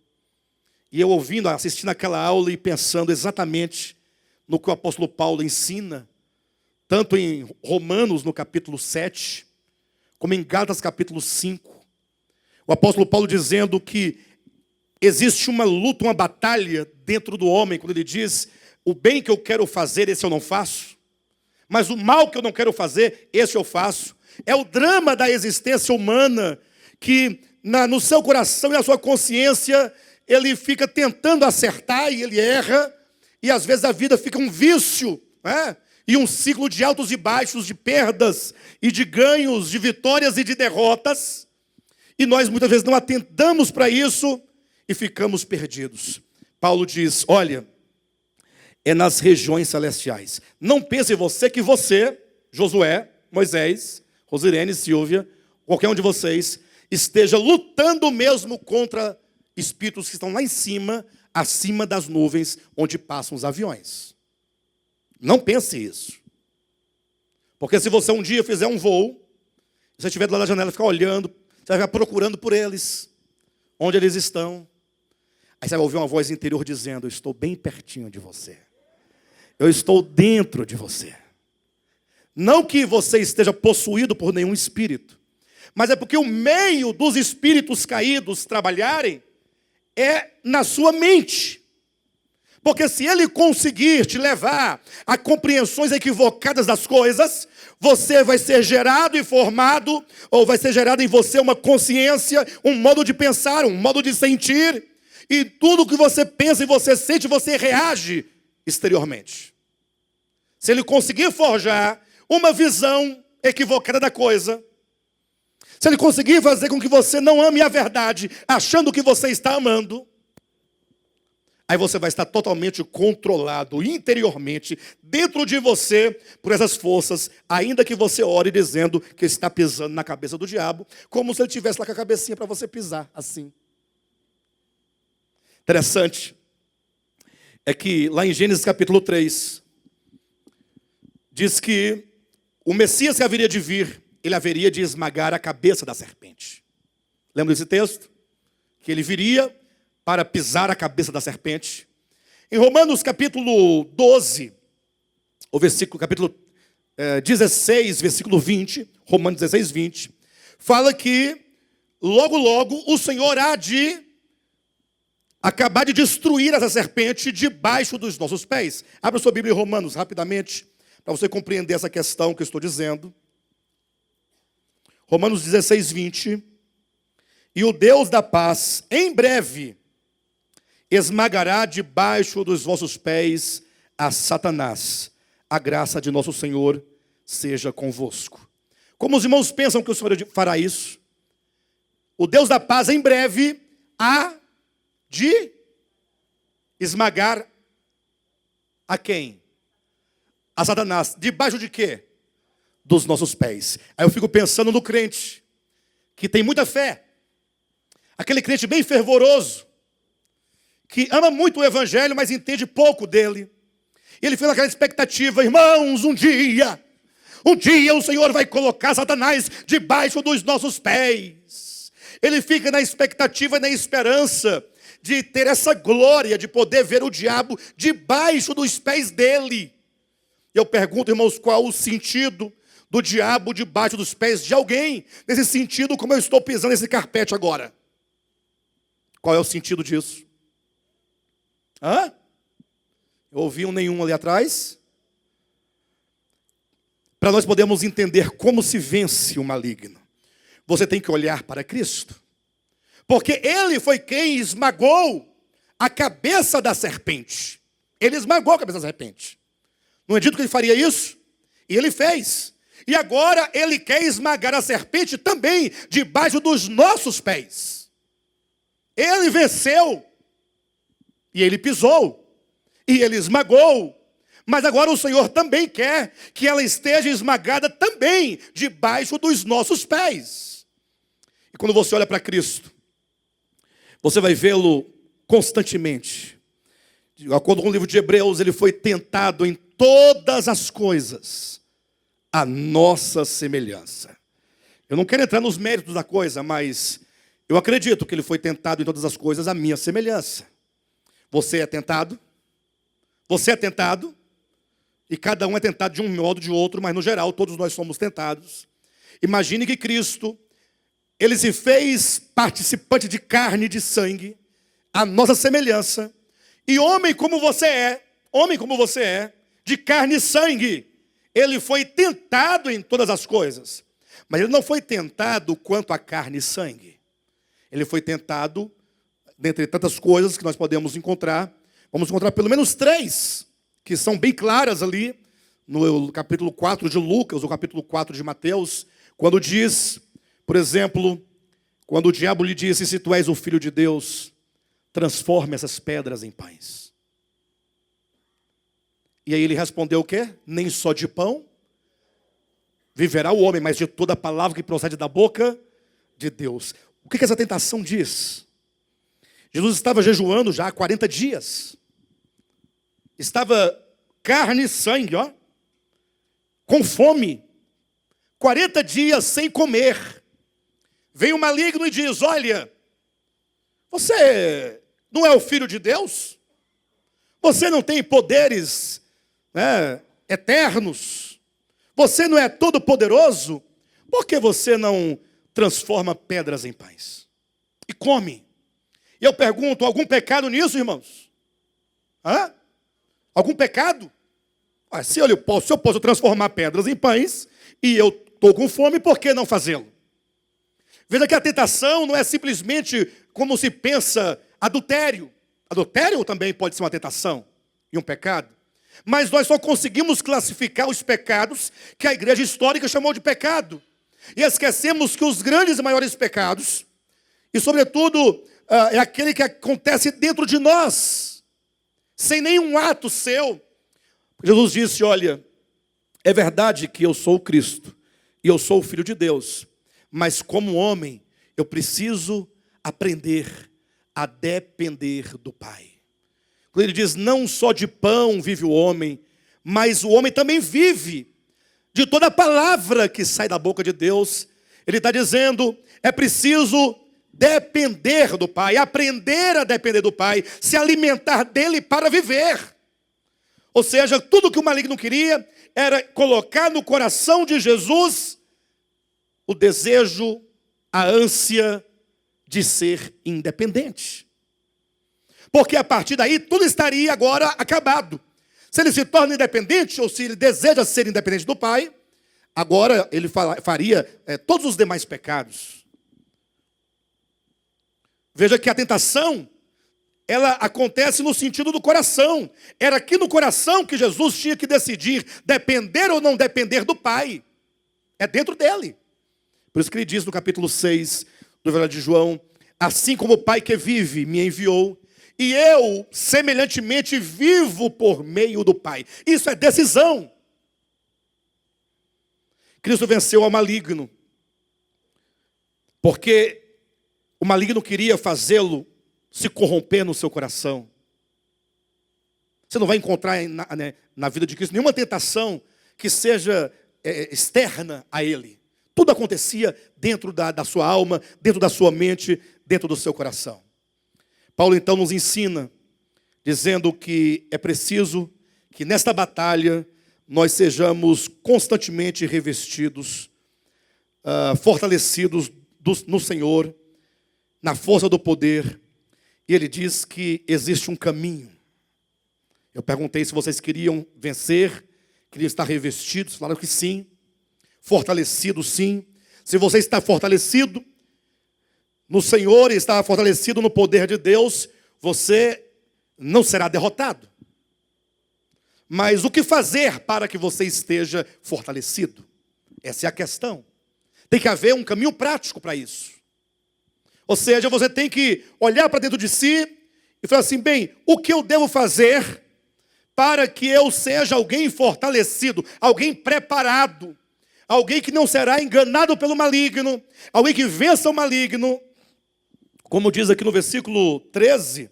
E eu ouvindo, assistindo aquela aula e pensando exatamente no que o apóstolo Paulo ensina, tanto em Romanos, no capítulo 7, como em Gálatas, capítulo 5. O apóstolo Paulo dizendo que existe uma luta, uma batalha dentro do homem, quando ele diz, o bem que eu quero fazer, esse eu não faço, mas o mal que eu não quero fazer, esse eu faço. É o drama da existência humana, que no seu coração e na sua consciência, ele fica tentando acertar e ele erra, e às vezes a vida fica um vício, né? E um ciclo de altos e baixos, de perdas e de ganhos, de vitórias e de derrotas, e nós muitas vezes não atentamos para isso e ficamos perdidos. Paulo diz, olha, é nas regiões celestiais. Não pense você que você, Josué, Moisés, Rosirene, Silvia, qualquer um de vocês, esteja lutando mesmo contra espíritos que estão lá em cima, acima das nuvens, onde passam os aviões. Não pense isso. Porque se você um dia fizer um voo, você estiver do lado da janela e ficar olhando, você vai ficar procurando por eles, onde eles estão. Aí você vai ouvir uma voz interior dizendo, eu estou bem pertinho de você. Eu estou dentro de você. Não que você esteja possuído por nenhum espírito, mas é porque o meio dos espíritos caídos trabalharem é na sua mente. Porque se ele conseguir te levar a compreensões equivocadas das coisas, você vai ser gerado e formado, ou vai ser gerado em você uma consciência, um modo de pensar, um modo de sentir, e tudo que você pensa e você sente, você reage exteriormente. Se ele conseguir forjar uma visão equivocada da coisa, se ele conseguir fazer com que você não ame a verdade, achando que você está amando, aí você vai estar totalmente controlado interiormente, dentro de você, por essas forças, ainda que você ore dizendo que está pisando na cabeça do diabo, como se ele tivesse lá com a cabecinha para você pisar, assim. Interessante é que lá em Gênesis capítulo 3, diz que o Messias que haveria de vir, ele haveria de esmagar a cabeça da serpente. Lembra desse texto? Que ele viria para pisar a cabeça da serpente. Em Romanos capítulo 12, capítulo 16, versículo 20, Romanos 16, 20, fala que logo, logo o Senhor há de acabar de destruir essa serpente debaixo dos nossos pés. Abra sua Bíblia em Romanos rapidamente, para você compreender essa questão que eu estou dizendo. Romanos 16, 20. E o Deus da paz, em breve, esmagará debaixo dos vossos pés a Satanás. A graça de nosso Senhor seja convosco. Como os irmãos pensam que o Senhor fará isso? O Deus da paz, em breve, há de esmagar a quem? A Satanás. Debaixo de quê? Dos nossos pés. Aí eu fico pensando no crente, que tem muita fé. Aquele crente bem fervoroso, que ama muito o evangelho, mas entende pouco dele. E ele fica naquela expectativa, irmãos, um dia o Senhor vai colocar Satanás debaixo dos nossos pés. Ele fica na expectativa e na esperança de ter essa glória, de poder ver o diabo debaixo dos pés dele. Eu pergunto, irmãos, qual o sentido do diabo debaixo dos pés de alguém? Nesse sentido, como eu estou pisando nesse carpete agora. Qual é o sentido disso? Hã? Eu ouvi um nenhum ali atrás. Para nós podermos entender como se vence o maligno, você tem que olhar para Cristo. Porque Ele foi quem esmagou a cabeça da serpente. Ele esmagou a cabeça da serpente. Não é dito que Ele faria isso? E Ele fez. E agora Ele quer esmagar a serpente também debaixo dos nossos pés. Ele venceu. E Ele pisou. E Ele esmagou. Mas agora o Senhor também quer que ela esteja esmagada também debaixo dos nossos pés. E quando você olha para Cristo, você vai vê-lo constantemente. De acordo com o livro de Hebreus, ele foi tentado em todas as coisas, a nossa semelhança. Eu não quero entrar nos méritos da coisa, mas eu acredito que ele foi tentado em todas as coisas, a minha semelhança. Você é tentado? Você é tentado? E cada um é tentado de um modo ou de outro, mas no geral todos nós somos tentados. Imagine que Cristo, Ele se fez participante de carne e de sangue, a nossa semelhança. E homem como você é, de carne e sangue, ele foi tentado em todas as coisas, mas ele não foi tentado quanto a carne e sangue. Ele foi tentado, dentre tantas coisas que nós podemos encontrar, vamos encontrar pelo menos 3, que são bem claras ali, no capítulo 4 de Lucas, ou capítulo 4 de Mateus, quando diz, por exemplo, quando o diabo lhe disse: se tu és o Filho de Deus, transforme essas pedras em pães. E aí ele respondeu o quê? Nem só de pão viverá o homem, mas de toda palavra que procede da boca de Deus. O que essa tentação diz? Jesus estava jejuando já há 40 dias. Estava carne e sangue, com fome. 40 dias sem comer. Vem o maligno e diz: olha, você não é o Filho de Deus? Você não tem poderes, eternos? Você não é todo poderoso? Por que você não transforma pedras em pães e come? E eu pergunto, algum pecado nisso, irmãos? Algum pecado? Se eu posso transformar pedras em pães e eu estou com fome, por que não fazê-lo? Veja que a tentação não é simplesmente como se pensa adultério. Adultério também pode ser uma tentação e um pecado. Mas nós só conseguimos classificar os pecados que a igreja histórica chamou de pecado. E esquecemos que os grandes e maiores pecados, e sobretudo é aquele que acontece dentro de nós, sem nenhum ato seu. Jesus disse: olha, é verdade que eu sou o Cristo, e eu sou o Filho de Deus, mas como homem, eu preciso aprender a depender do Pai. Quando ele diz: não só de pão vive o homem, mas o homem também vive de toda a palavra que sai da boca de Deus. Ele está dizendo, é preciso depender do Pai, aprender a depender do Pai, se alimentar dele para viver. Ou seja, tudo que o maligno queria era colocar no coração de Jesus o desejo, a ânsia de ser independente. Porque a partir daí tudo estaria agora acabado. Se ele se torna independente, ou se ele deseja ser independente do Pai, agora ele faria todos os demais pecados. Veja que a tentação, ela acontece no sentido do coração. Era aqui no coração que Jesus tinha que decidir depender ou não depender do Pai. É dentro dele. Por isso que ele diz no capítulo 6 do Evangelho de João: assim como o Pai que vive me enviou, e eu, semelhantemente, vivo por meio do Pai. Isso é decisão. Cristo venceu ao maligno, porque o maligno queria fazê-lo se corromper no seu coração. Você não vai encontrar na vida de Cristo nenhuma tentação que seja externa a Ele. Tudo acontecia dentro da sua alma, dentro da sua mente, dentro do seu coração. Paulo então nos ensina, dizendo que é preciso que nesta batalha nós sejamos constantemente revestidos, fortalecidos no Senhor, na força do poder. E ele diz que existe um caminho. Eu perguntei se vocês queriam vencer, queriam estar revestidos, falaram que sim. Fortalecido, sim. Se você está fortalecido no Senhor e está fortalecido no poder de Deus, você não será derrotado. Mas o que fazer para que você esteja fortalecido? Essa é a questão. Tem que haver um caminho prático para isso. Ou seja, você tem que olhar para dentro de si e falar assim: bem, o que eu devo fazer para que eu seja alguém fortalecido, alguém preparado, alguém que não será enganado pelo maligno, alguém que vença o maligno, como diz aqui no versículo 13,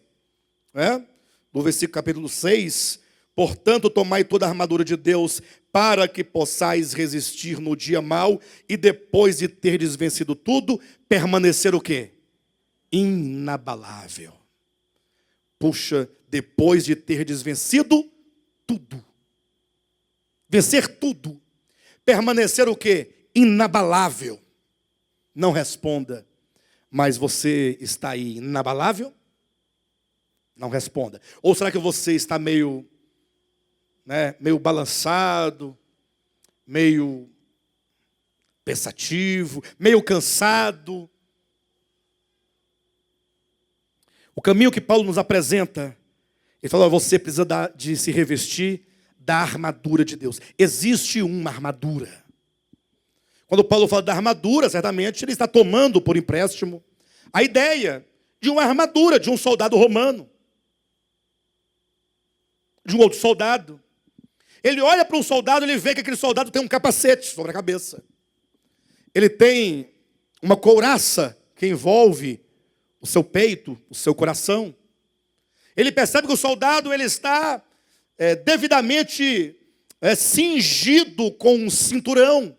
no versículo capítulo 6, portanto, tomai toda a armadura de Deus, para que possais resistir no dia mau, e depois de terdes vencido tudo, permanecer o quê? Inabalável. Puxa, depois de terdes vencido tudo. Vencer tudo. Permanecer o quê? Inabalável. Não responda. Mas você está aí inabalável? Não responda. Ou será que você está meio balançado, meio pensativo, meio cansado. O caminho que Paulo nos apresenta, ele fala, você precisa de se revestir da armadura de Deus. Existe uma armadura. Quando Paulo fala da armadura, certamente ele está tomando por empréstimo a ideia de uma armadura de um soldado romano, de um outro soldado. Ele olha para um soldado e ele vê que aquele soldado tem um capacete sobre a cabeça. Ele tem uma couraça que envolve o seu peito, o seu coração. Ele percebe que o soldado ele está devidamente cingido com um cinturão.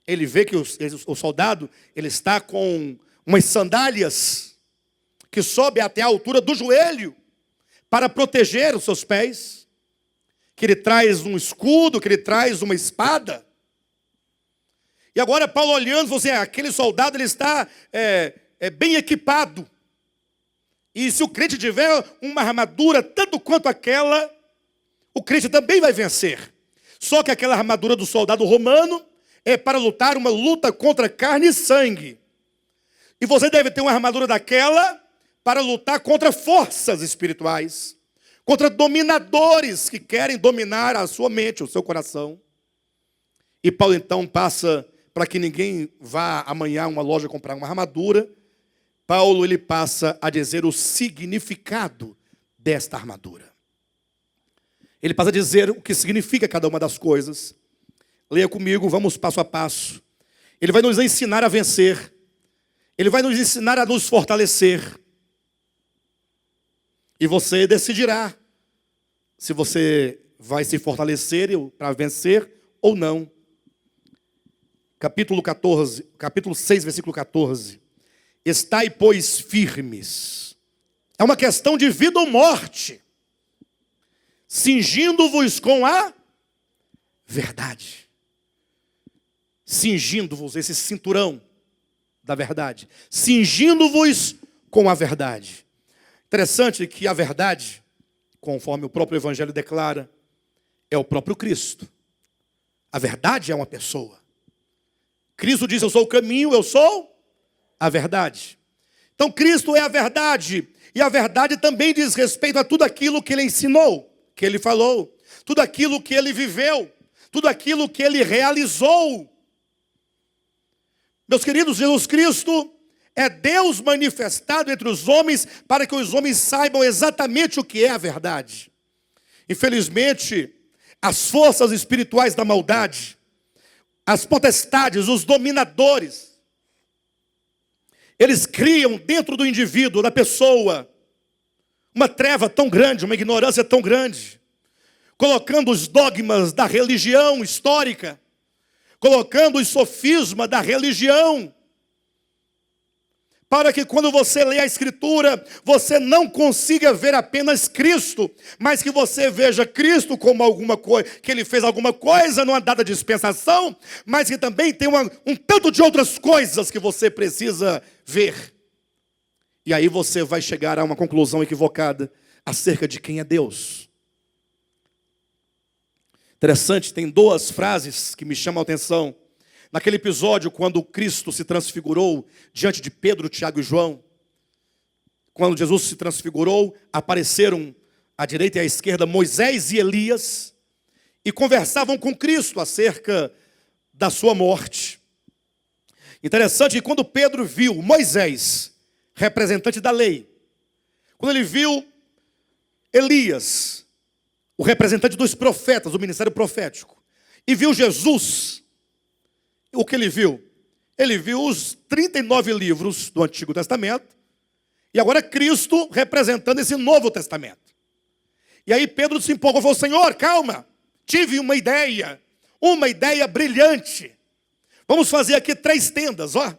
Ele vê que o soldado ele está com umas sandálias que sobem até a altura do joelho para proteger os seus pés. Que ele traz um escudo, que ele traz uma espada. E agora Paulo olhando, você, aquele soldado ele está bem equipado. E se o crente tiver uma armadura tanto quanto aquela, o crente também vai vencer. Só que aquela armadura do soldado romano é para lutar uma luta contra carne e sangue. E você deve ter uma armadura daquela para lutar contra forças espirituais, contra dominadores que querem dominar a sua mente, o seu coração. E Paulo então passa, para que ninguém vá amanhã a uma loja comprar uma armadura, Paulo ele passa a dizer o significado desta armadura. Ele passa a dizer o que significa cada uma das coisas. Leia comigo, vamos passo a passo. Ele vai nos ensinar a vencer. Ele vai nos ensinar a nos fortalecer. E você decidirá se você vai se fortalecer para vencer ou não. Capítulo 6, versículo 14. Estai, pois, firmes. É uma questão de vida ou morte. Cingindo-vos com a verdade. Cingindo-vos, esse cinturão da verdade. Cingindo-vos com a verdade. Interessante que a verdade, conforme o próprio Evangelho declara, é o próprio Cristo. A verdade é uma pessoa. Cristo diz, eu sou o caminho, eu sou a verdade. Então Cristo é a verdade. E a verdade também diz respeito a tudo aquilo que ele ensinou, que ele falou. Tudo aquilo que ele viveu. Tudo aquilo que ele realizou. Meus queridos, Jesus Cristo é Deus manifestado entre os homens para que os homens saibam exatamente o que é a verdade. Infelizmente, as forças espirituais da maldade, as potestades, os dominadores, eles criam dentro do indivíduo, da pessoa, uma treva tão grande, uma ignorância tão grande, colocando os dogmas da religião histórica, colocando os sofismas da religião, para que quando você lê a Escritura, você não consiga ver apenas Cristo, mas que você veja Cristo como alguma coisa, que ele fez alguma coisa numa dada dispensação, mas que também tem um tanto de outras coisas que você precisa ver. E aí você vai chegar a uma conclusão equivocada acerca de quem é Deus. Interessante, tem duas frases que me chamam a atenção. Naquele episódio, quando Cristo se transfigurou diante de Pedro, Tiago e João, quando Jesus se transfigurou, apareceram à direita e à esquerda Moisés e Elias e conversavam com Cristo acerca da sua morte. Interessante que quando Pedro viu Moisés, representante da lei, quando ele viu Elias, o representante dos profetas, do ministério profético, e viu Jesus, o que ele viu? Ele viu os 39 livros do Antigo Testamento e agora Cristo representando esse Novo Testamento. E aí Pedro se empolgou e falou, Senhor, calma, tive uma ideia brilhante. Vamos fazer aqui 3 tendas, ó,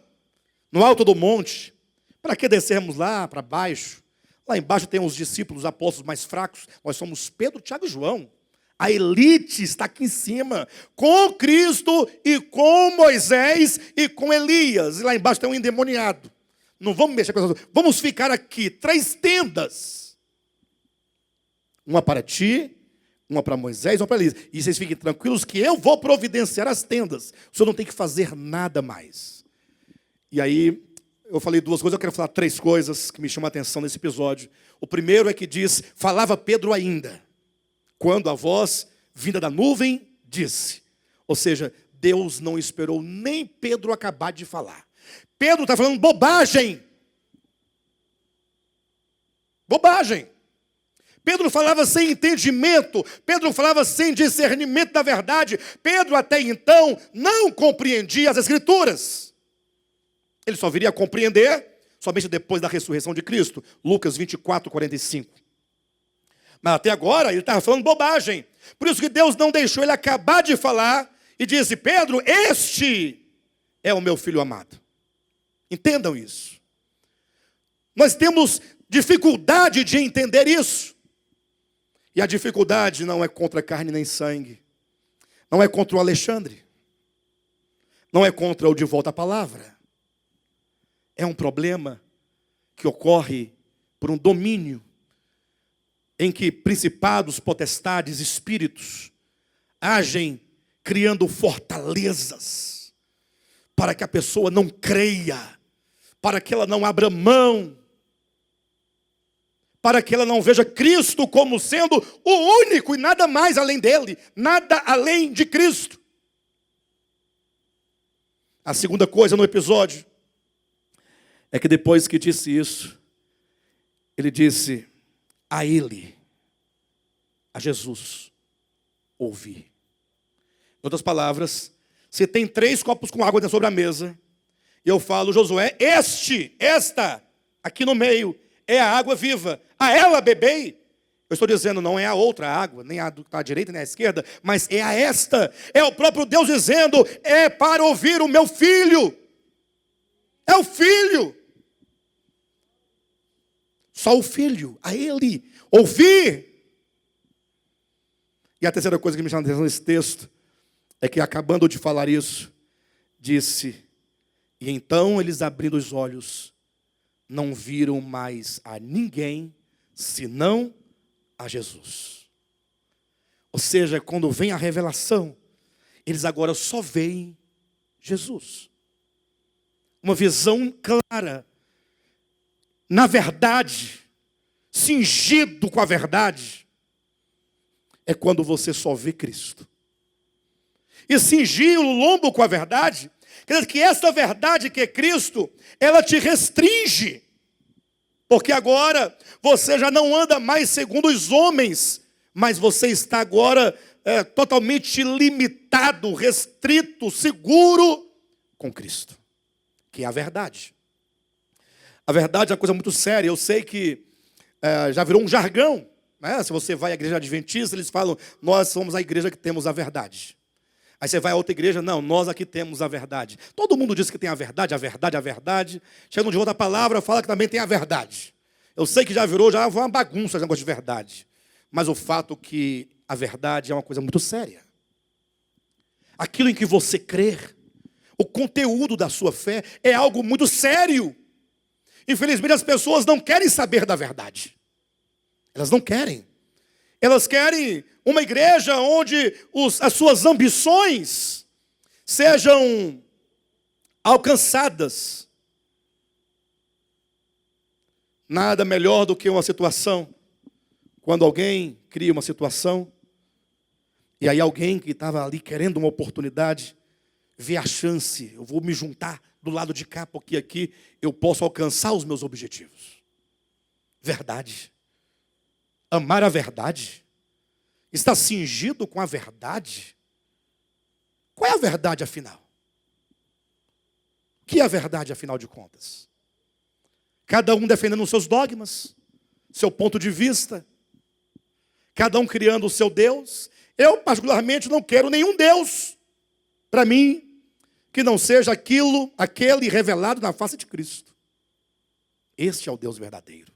no alto do monte. Para que descermos lá para baixo? Lá embaixo tem os discípulos, os apóstolos mais fracos. Nós somos Pedro, Tiago e João. A elite está aqui em cima, com Cristo e com Moisés e com Elias. E lá embaixo tem um endemoniado. Não vamos mexer com essas. Vamos ficar aqui, 3 tendas. Uma para ti, Uma para Moisés, uma para Elias. E vocês fiquem tranquilos que eu vou providenciar as tendas. O senhor não tem que fazer nada mais. E aí, eu falei duas coisas, eu quero falar três coisas que me chamam a atenção nesse episódio. O primeiro é que diz, falava Pedro ainda, quando a voz vinda da nuvem disse. Ou seja, Deus não esperou nem Pedro acabar de falar. Pedro está falando bobagem. Bobagem. Pedro falava sem entendimento. Pedro falava sem discernimento da verdade. Pedro até então não compreendia as Escrituras. Ele só viria a compreender somente depois da ressurreição de Cristo. Lucas 24, 45. Mas até agora ele estava falando bobagem. Por isso que Deus não deixou ele acabar de falar e disse, Pedro, este é o meu filho amado. Entendam isso. Nós temos dificuldade de entender isso. E a dificuldade não é contra carne nem sangue. Não é contra o Alexandre. Não é contra o de volta à palavra. É um problema que ocorre por um domínio em que principados, potestades, espíritos agem criando fortalezas para que a pessoa não creia, para que ela não abra mão, para que ela não veja Cristo como sendo o único e nada mais além dele, nada além de Cristo. A segunda coisa no episódio é que depois que disse isso, ele disse a ele, a Jesus, ouvi. Em outras palavras, se tem 3 copos com água sobre a mesa, e eu falo, Josué, esta, aqui no meio, é a água viva. A ela bebei. Eu estou dizendo, não é a outra água, nem a da direita, nem a esquerda, mas é a esta. É o próprio Deus dizendo, é para ouvir o meu filho. É o filho. Só o filho, a ele, ouvir. E a terceira coisa que me chama a atenção nesse texto, é que acabando de falar isso, disse, e então eles abrindo os olhos, não viram mais a ninguém, senão a Jesus. Ou seja, quando vem a revelação, eles agora só veem Jesus. Uma visão clara. Na verdade, cingido com a verdade, é quando você só vê Cristo. E cingir o lombo com a verdade, quer dizer que essa verdade que é Cristo, ela te restringe. Porque agora você já não anda mais segundo os homens, mas você está agora totalmente limitado, restrito, seguro com Cristo, que é a verdade. A verdade é uma coisa muito séria. Eu sei que já virou um jargão, né? Se você vai à igreja adventista, eles falam, nós somos a igreja que temos a verdade. Aí você vai a outra igreja, não, nós aqui temos a verdade. Todo mundo diz que tem a verdade, a verdade, a verdade. Chega de outra palavra, fala que também tem a verdade. Eu sei que já virou uma bagunça esse negócio de verdade. Mas o fato que a verdade é uma coisa muito séria. Aquilo em que você crer, o conteúdo da sua fé é algo muito sério. Infelizmente as pessoas não querem saber da verdade. Elas não querem. Elas querem uma igreja onde as suas ambições sejam alcançadas. Nada melhor do que uma situação, quando alguém cria uma situação, e aí alguém que estava ali querendo uma oportunidade, vê a chance, eu vou me juntar do lado de cá, porque aqui eu posso alcançar os meus objetivos. Verdade. Amar a verdade. Está cingido com a verdade. Qual é a verdade, afinal? O que é a verdade, afinal de contas? Cada um defendendo os seus dogmas, seu ponto de vista. Cada um criando o seu Deus. Eu, particularmente, não quero nenhum Deus para mim que não seja aquele revelado na face de Cristo. Este é o Deus verdadeiro.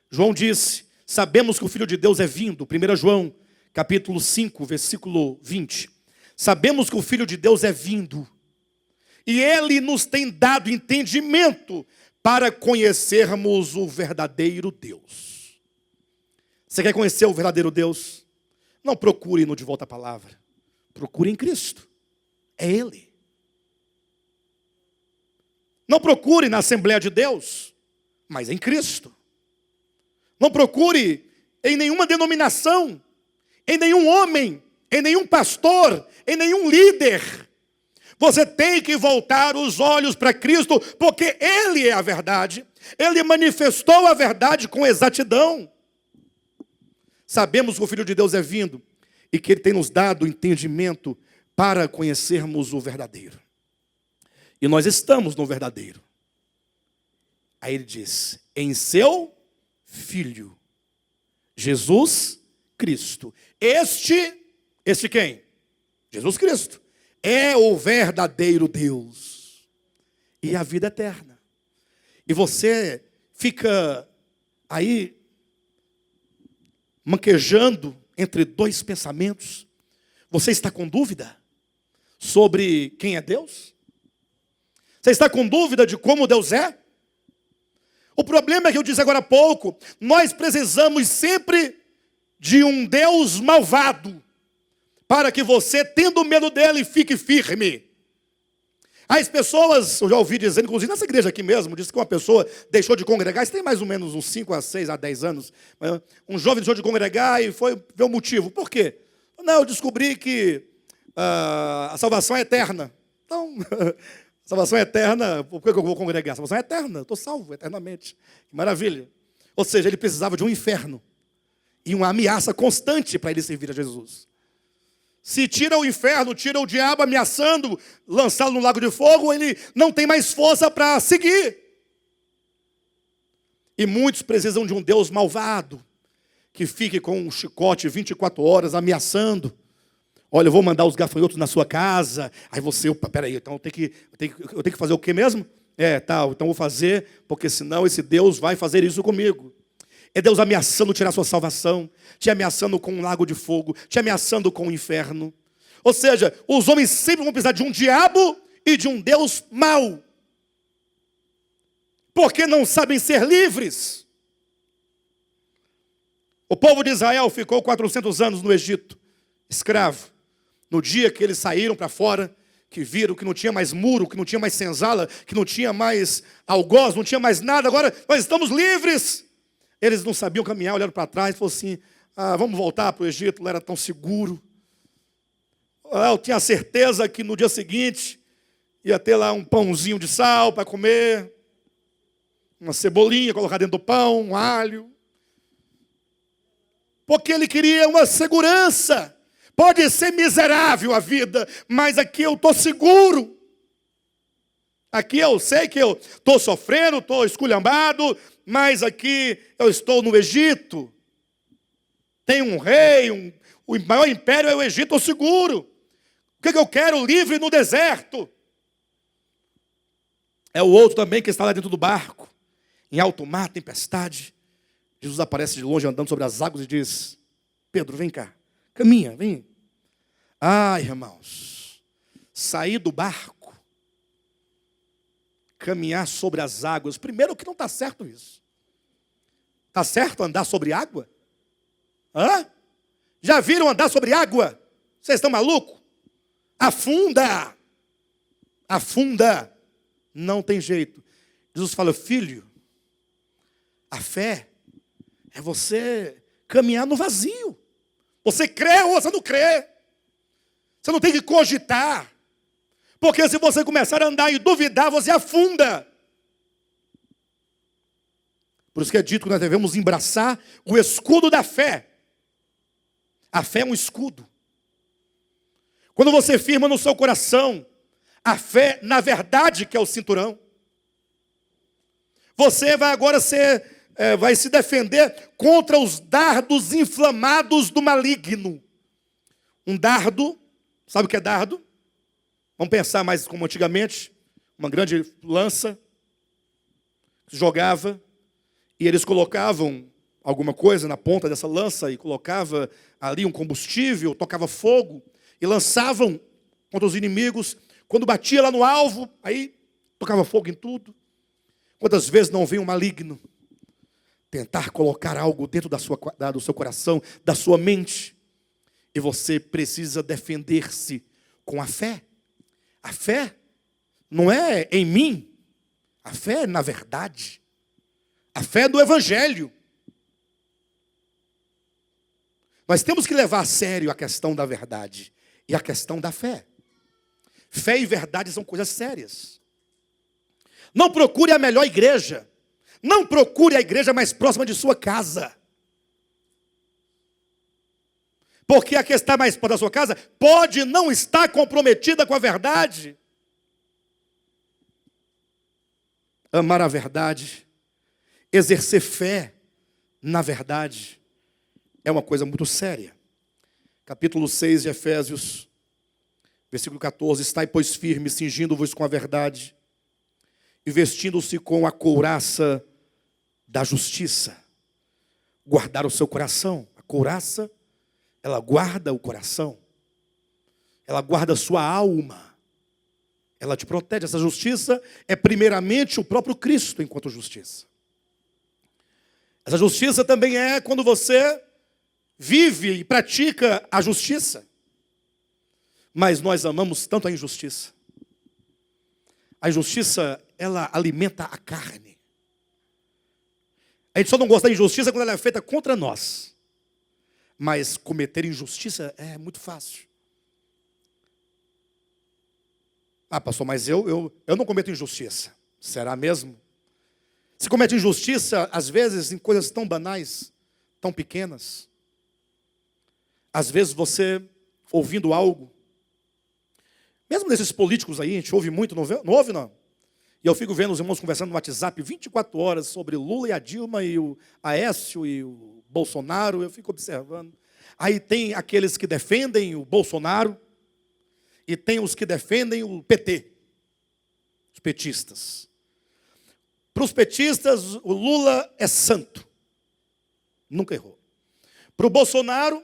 João disse, sabemos que o Filho de Deus é vindo. 1 João, capítulo 5, versículo 20. Sabemos que o Filho de Deus é vindo. E Ele nos tem dado entendimento para conhecermos o verdadeiro Deus. Você quer conhecer o verdadeiro Deus? Não procure no De Volta à Palavra. Procure em Cristo. É Ele. Não procure na Assembleia de Deus, mas em Cristo. Não procure em nenhuma denominação, em nenhum homem, em nenhum pastor, em nenhum líder. Você tem que voltar os olhos para Cristo, porque Ele é a verdade. Ele manifestou a verdade com exatidão. Sabemos que o Filho de Deus é vindo e que Ele tem nos dado entendimento para conhecermos o verdadeiro. E nós estamos no verdadeiro. Aí ele diz, em seu Filho, Jesus Cristo. Este quem? Jesus Cristo. É o verdadeiro Deus e a vida eterna. E você fica aí manquejando entre dois pensamentos. Você está com dúvida sobre quem é Deus? Você está com dúvida de como Deus é? O problema é que eu disse agora há pouco, nós precisamos sempre de um Deus malvado, para que você, tendo medo dele, fique firme. As pessoas, eu já ouvi dizendo, inclusive nessa igreja aqui mesmo, disse que uma pessoa deixou de congregar, isso tem mais ou menos uns 5 a 6 a 10 anos, um jovem deixou de congregar e foi ver o motivo. Por quê? Não, eu descobri que a salvação é eterna. Então, salvação é eterna, por que eu vou congregar? A salvação é eterna, eu estou salvo eternamente. Que maravilha. Ou seja, ele precisava de um inferno e uma ameaça constante para ele servir a Jesus. Se tira o inferno, tira o diabo ameaçando, lançá-lo no lago de fogo, ele não tem mais força para seguir. E muitos precisam de um Deus malvado, que fique com um chicote 24 horas ameaçando. Olha, eu vou mandar os gafanhotos na sua casa. Aí você, opa, peraí, então eu tenho que fazer o quê mesmo? Então eu vou fazer, porque senão esse Deus vai fazer isso comigo. É Deus ameaçando tirar sua salvação, te ameaçando com um lago de fogo, te ameaçando com o inferno. Ou seja, os homens sempre vão precisar de um diabo e de um Deus mau. Porque não sabem ser livres. O povo de Israel ficou 400 anos no Egito, escravo. No dia que eles saíram para fora, que viram que não tinha mais muro, que não tinha mais senzala, que não tinha mais algoz, não tinha mais nada, agora nós estamos livres. Eles não sabiam caminhar, olharam para trás e falaram assim, vamos voltar para o Egito, não era tão seguro. Eu tinha certeza que no dia seguinte ia ter lá um pãozinho de sal para comer, uma cebolinha, colocar dentro do pão, um alho. Porque ele queria uma segurança. Pode ser miserável a vida, mas aqui eu estou seguro. Aqui eu sei que eu estou sofrendo, estou esculhambado, mas aqui eu estou no Egito. Tem um rei, o maior império é o Egito, estou seguro. O que eu quero? Livre no deserto. É o outro também que está lá dentro do barco, em alto mar, tempestade. Jesus aparece de longe andando sobre as águas e diz, Pedro, vem cá, caminha, vem. Irmãos, sair do barco, caminhar sobre as águas. Primeiro que não está certo isso. Está certo andar sobre água? Já viram andar sobre água? Vocês estão malucos? Afunda. Afunda. Não tem jeito. Jesus fala, filho, a fé é você caminhar no vazio. Você crê ou você não crê. Você não tem que cogitar. Porque se você começar a andar e duvidar, você afunda. Por isso que é dito que nós devemos embraçar o escudo da fé. A fé é um escudo. Quando você firma no seu coração a fé na verdade que é o cinturão, você vai agora vai se defender contra os dardos inflamados do maligno. Um dardo, sabe o que é dardo? Vamos pensar mais como antigamente, uma grande lança que se jogava e eles colocavam alguma coisa na ponta dessa lança e colocava ali um combustível, tocava fogo e lançavam contra os inimigos. Quando batia lá no alvo, aí tocava fogo em tudo. Quantas vezes não vem um maligno tentar colocar algo dentro do seu coração, da sua mente, E você precisa defender-se com a fé. A fé não é em mim. A fé é na verdade. A fé é do Evangelho. Nós temos que levar a sério a questão da verdade e a questão da fé. Fé e verdade são coisas sérias. Não procure a melhor igreja. Não procure a igreja mais próxima de sua casa. Porque a que está mais próxima da sua casa pode não estar comprometida com a verdade. Amar a verdade, exercer fé na verdade, é uma coisa muito séria. Capítulo 6 de Efésios, versículo 14. Estai, pois, firmes, cingindo-vos com a verdade, e vestindo-se com a couraça da justiça. Guardar o seu coração. A couraça, ela guarda o coração. Ela guarda a sua alma. Ela te protege. Essa justiça é primeiramente o próprio Cristo enquanto justiça. Essa justiça também é quando você vive e pratica a justiça. Mas nós amamos tanto a injustiça. A injustiça, ela alimenta a carne. A gente só não gosta da injustiça quando ela é feita contra nós. Mas cometer injustiça é muito fácil. Ah, pastor, mas eu não cometo injustiça. Será mesmo? Se comete injustiça, às vezes, em coisas tão banais, tão pequenas. Às vezes você, ouvindo algo, mesmo desses políticos aí, a gente ouve muito, não ouve não? E eu fico vendo os irmãos conversando no WhatsApp 24 horas sobre Lula e a Dilma e o Aécio e o Bolsonaro, eu fico observando. Aí tem aqueles que defendem o Bolsonaro e tem os que defendem o PT, os petistas. Para os petistas, o Lula é santo, nunca errou. Para o Bolsonaro,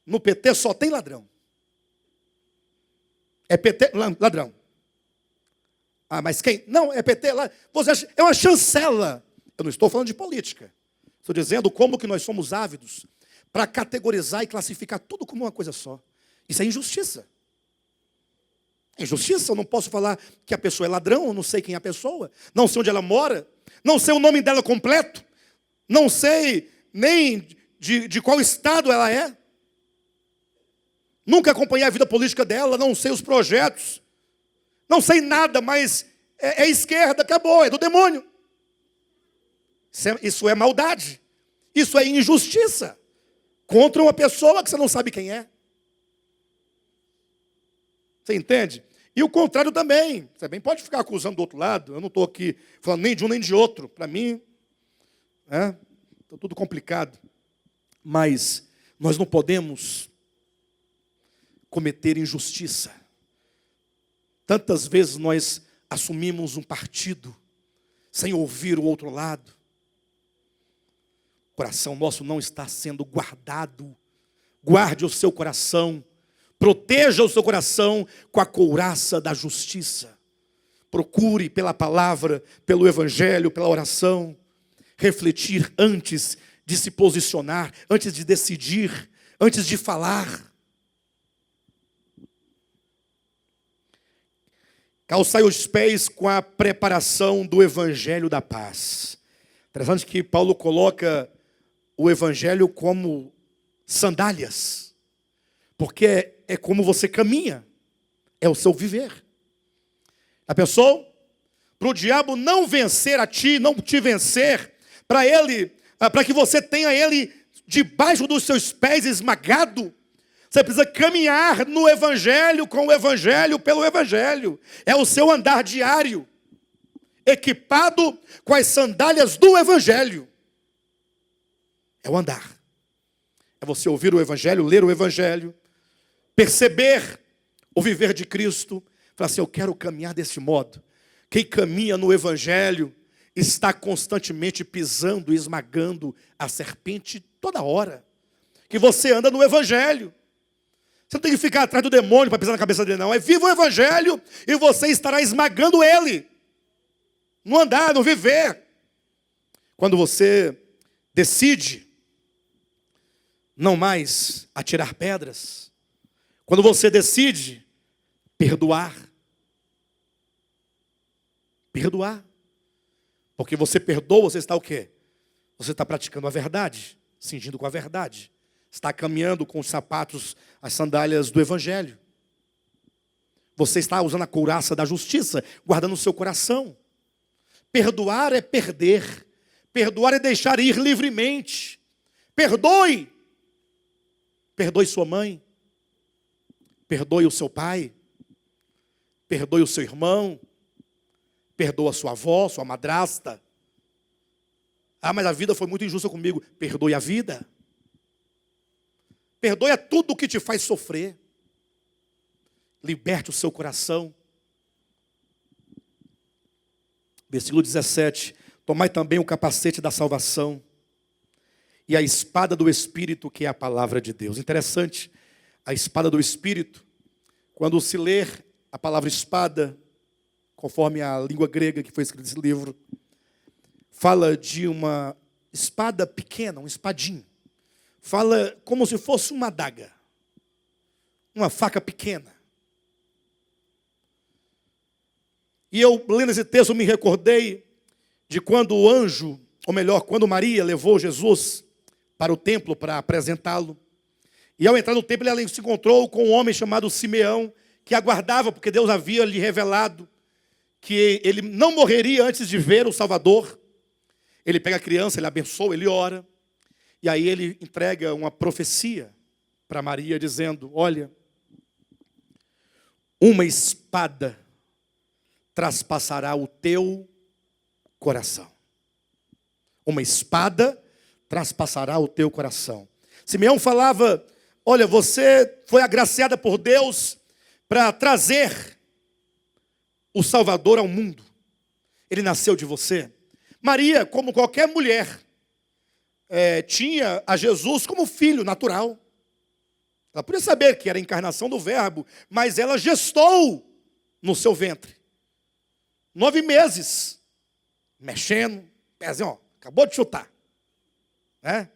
no PT só tem ladrão. É PT, ladrão. Ah, mas quem? Não, é PT lá. Você acha, é uma chancela. Eu não estou falando de política. Estou dizendo como que nós somos ávidos para categorizar e classificar tudo como uma coisa só. Isso é injustiça. É injustiça. Eu não posso falar que a pessoa é ladrão, eu não sei quem é a pessoa, não sei onde ela mora, não sei o nome dela completo, não sei nem de qual estado ela é. Nunca acompanhei a vida política dela, não sei os projetos, não sei nada, mas é esquerda, acabou, é do demônio. Isso é maldade, isso é injustiça contra uma pessoa que você não sabe quem é. Você entende? E o contrário também. Você bem pode ficar acusando do outro lado. Eu não estou aqui falando nem de um nem de outro. Para mim, está tudo complicado. Mas nós não podemos cometer injustiça. Tantas vezes nós assumimos um partido sem ouvir o outro lado. O coração nosso não está sendo guardado. Guarde o seu coração. Proteja o seu coração com a couraça da justiça. Procure pela palavra, pelo evangelho, pela oração, refletir antes de se posicionar, antes de decidir, antes de falar. Calçai os pés com a preparação do evangelho da paz. Interessante que Paulo coloca o evangelho como sandálias, porque é como você caminha, é o seu viver. A pessoa, para o diabo não vencer a ti, não te vencer, para que você tenha ele debaixo dos seus pés esmagado, você precisa caminhar no evangelho, com o evangelho, pelo evangelho. É o seu andar diário, equipado com as sandálias do evangelho. É o andar. É você ouvir o evangelho, ler o evangelho, perceber o viver de Cristo, falar assim, eu quero caminhar desse modo. Quem caminha no evangelho está constantemente pisando e esmagando a serpente toda hora. Que você anda no evangelho. Você não tem que ficar atrás do demônio para pisar na cabeça dele, não. É viva o evangelho e você estará esmagando ele. No andar, no viver. Quando você decide não mais atirar pedras. Quando você decide perdoar. Perdoar. Porque você perdoa, você está o quê? Você está praticando a verdade, cingindo com a verdade. Está caminhando com os sapatos, as sandálias do Evangelho. Você está usando a couraça da justiça, guardando o seu coração. Perdoar é perder. Perdoar é deixar ir livremente. Perdoe. Perdoe sua mãe. Perdoe o seu pai. Perdoe o seu irmão. Perdoa sua avó, sua madrasta. Ah, mas a vida foi muito injusta comigo. Perdoe a vida. Perdoe a tudo o que te faz sofrer. Liberte o seu coração. Versículo 17. Tomai também o capacete da salvação e a espada do Espírito, que é a palavra de Deus. Interessante, a espada do Espírito. Quando se ler a palavra espada, conforme a língua grega que foi escrito nesse livro, fala de uma espada pequena, um espadinho. Fala como se fosse uma adaga, uma faca pequena. E eu, lendo esse texto, me recordei de quando o anjo, ou melhor, quando Maria levou Jesus para o templo para apresentá-lo. E ao entrar no templo, ela se encontrou com um homem chamado Simeão, que aguardava, porque Deus havia lhe revelado que ele não morreria antes de ver o Salvador. Ele pega a criança, ele abençoa, ele ora. E aí ele entrega uma profecia para Maria, dizendo, olha, uma espada traspassará o teu coração. Uma espada traspassará o teu coração. Simeão falava, olha, você foi agraciada por Deus para trazer o Salvador ao mundo. Ele nasceu de você. Maria, como qualquer mulher, tinha a Jesus como filho natural. Ela podia saber que era a encarnação do Verbo, mas ela gestou no seu ventre. 9 meses, mexendo, pezinho, ó, acabou de chutar. Né?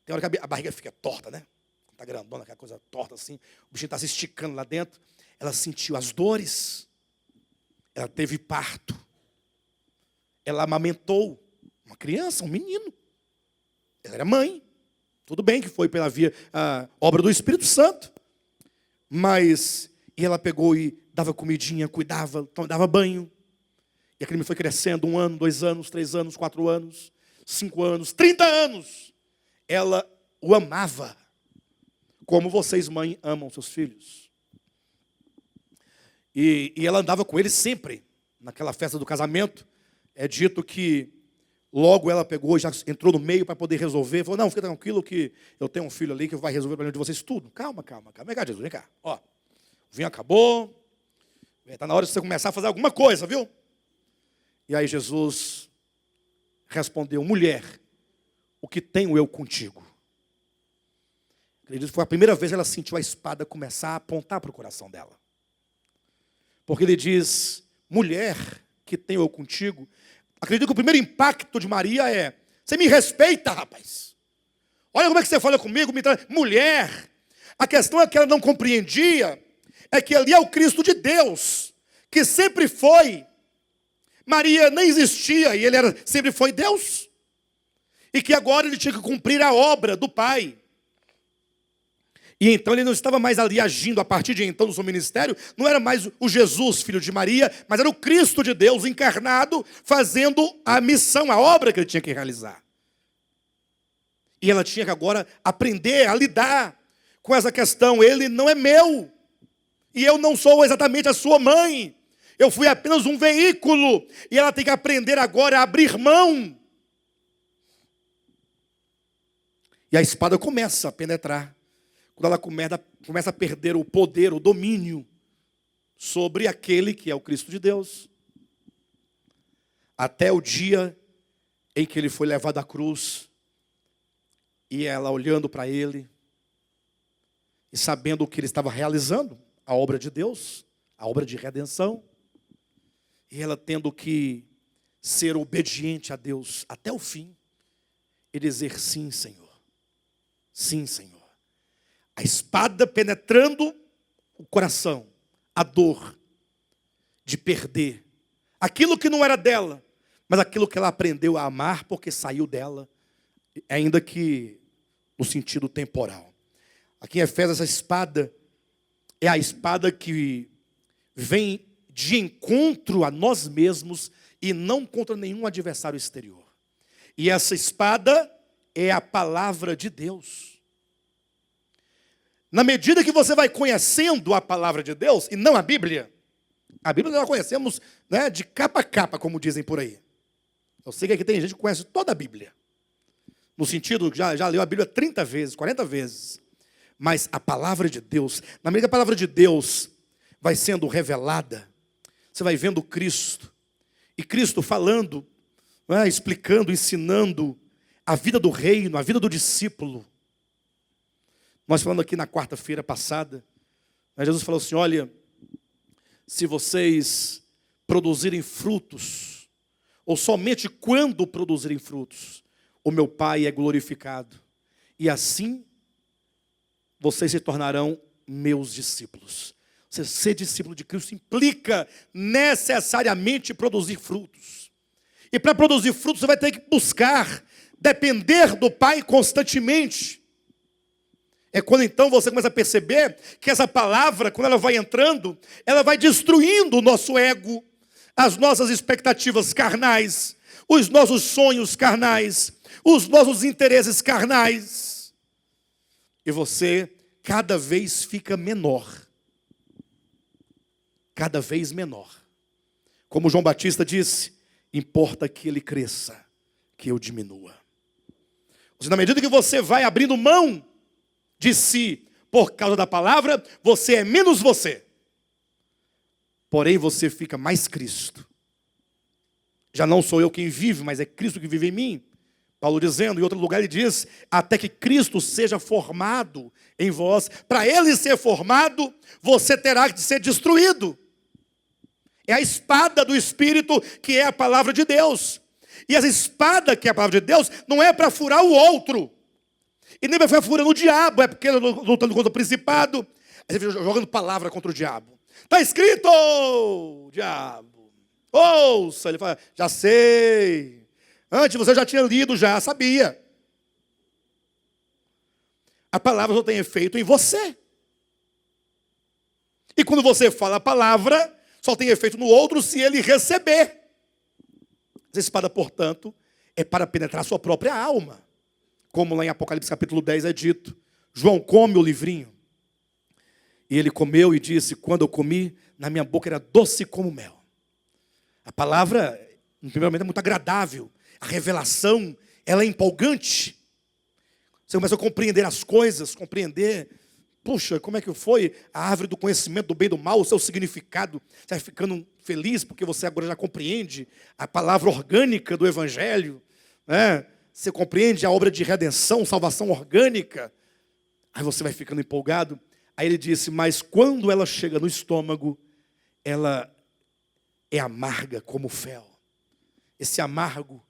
Tem hora que a barriga fica torta, né? Está grandona, aquela coisa torta assim, o bichinho está se esticando lá dentro. Ela sentiu as dores, ela teve parto, ela amamentou uma criança, um menino. Ela era mãe. Tudo bem que foi pela via, a obra do Espírito Santo. Mas, e ela pegou e dava comidinha, cuidava, dava banho. E aquele menino foi crescendo 1 ano, 2 anos, 3 anos, 4 anos, 5 anos, 30 anos. Ela o amava. Como vocês, mãe, amam seus filhos. E ela andava com ele sempre. Naquela festa do casamento, é dito que logo ela pegou e já entrou no meio para poder resolver. Falou, não, fica tranquilo que eu tenho um filho ali que vai resolver o problema de vocês tudo. Calma. Vem cá, Jesus, vem cá. Ó, o vinho acabou. Está na hora de você começar a fazer alguma coisa, viu? E aí Jesus respondeu, mulher, o que tenho eu contigo? Acredito que foi a primeira vez que ela sentiu a espada começar a apontar para o coração dela. Porque ele diz, mulher, que tenho eu contigo? Acredito que o primeiro impacto de Maria é, você me respeita, rapaz. Olha como é que você fala comigo, mulher. A questão é que ela não compreendia, é que ali é o Cristo de Deus, que sempre foi. Maria nem existia e ele sempre foi Deus. E que agora ele tinha que cumprir a obra do Pai. E então ele não estava mais ali agindo a partir de então do seu ministério. Não era mais o Jesus, filho de Maria, mas era o Cristo de Deus encarnado, fazendo a missão, a obra que ele tinha que realizar. E ela tinha que agora aprender a lidar com essa questão. Ele não é meu. E eu não sou exatamente a sua mãe. Eu fui apenas um veículo. E ela tem que aprender agora a abrir mão. E a espada começa a penetrar. Quando ela começa a perder o poder, o domínio sobre aquele que é o Cristo de Deus. Até o dia em que ele foi levado à cruz. E ela olhando para ele. E sabendo o que ele estava realizando. A obra de Deus. A obra de redenção. E ela tendo que ser obediente a Deus até o fim. E dizer sim, Senhor. Sim, Senhor. A espada penetrando o coração, a dor de perder aquilo que não era dela, mas aquilo que ela aprendeu a amar porque saiu dela, ainda que no sentido temporal. Aqui em Efésios, essa espada é a espada que vem de encontro a nós mesmos e não contra nenhum adversário exterior. E essa espada é a palavra de Deus. Na medida que você vai conhecendo a palavra de Deus, e não a Bíblia nós conhecemos, né, de capa a capa, como dizem por aí. Eu sei que aqui tem gente que conhece toda a Bíblia. No sentido, já leu a Bíblia 30 vezes, 40 vezes. Mas a palavra de Deus, na medida que a palavra de Deus vai sendo revelada, você vai vendo Cristo. E Cristo falando, né, explicando, ensinando a vida do reino, a vida do discípulo. Nós falando aqui na quarta-feira passada, Jesus falou assim, olha, se vocês produzirem frutos, ou somente quando produzirem frutos, o meu Pai é glorificado. E assim, vocês se tornarão meus discípulos. Você ser discípulo de Cristo implica necessariamente produzir frutos. E para produzir frutos, você vai ter que buscar, depender do Pai constantemente. É quando então você começa a perceber que essa palavra, quando ela vai entrando, ela vai destruindo o nosso ego, as nossas expectativas carnais, os nossos sonhos carnais, os nossos interesses carnais. E você cada vez fica menor. Cada vez menor. Como João Batista disse, importa que ele cresça, que eu diminua. Ou seja, na medida que você vai abrindo mão de si por causa da palavra, você é menos você. Porém, você fica mais Cristo. Já não sou eu quem vive, mas é Cristo que vive em mim. Paulo dizendo, em outro lugar ele diz, até que Cristo seja formado em vós. Para ele ser formado, você terá que ser destruído. É a espada do Espírito que é a palavra de Deus. E essa espada que é a palavra de Deus não é para furar o outro. E nem vai furando o diabo, é porque ele lutando contra o principado. Aí você fica jogando palavra contra o diabo. Está escrito, diabo. Ouça, ele fala, já sei. Antes você já tinha lido, já sabia. A palavra só tem efeito em você. E quando você fala a palavra, só tem efeito no outro se ele receber. Essa espada, portanto, é para penetrar a sua própria alma. Como lá em Apocalipse capítulo 10 é dito. João come o livrinho. E ele comeu e disse, quando eu comi, na minha boca era doce como mel. A palavra, no primeiro momento, é muito agradável. A revelação, ela é empolgante. Você começa a compreender as coisas, compreender, puxa, como é que foi a árvore do conhecimento do bem e do mal, o seu significado. Você vai ficando feliz porque você agora já compreende a palavra orgânica do Evangelho, né? Você compreende a obra de redenção, salvação orgânica. Aí você vai ficando empolgado. Aí ele disse, mas quando ela chega no estômago, ela é amarga como fel. Esse amargo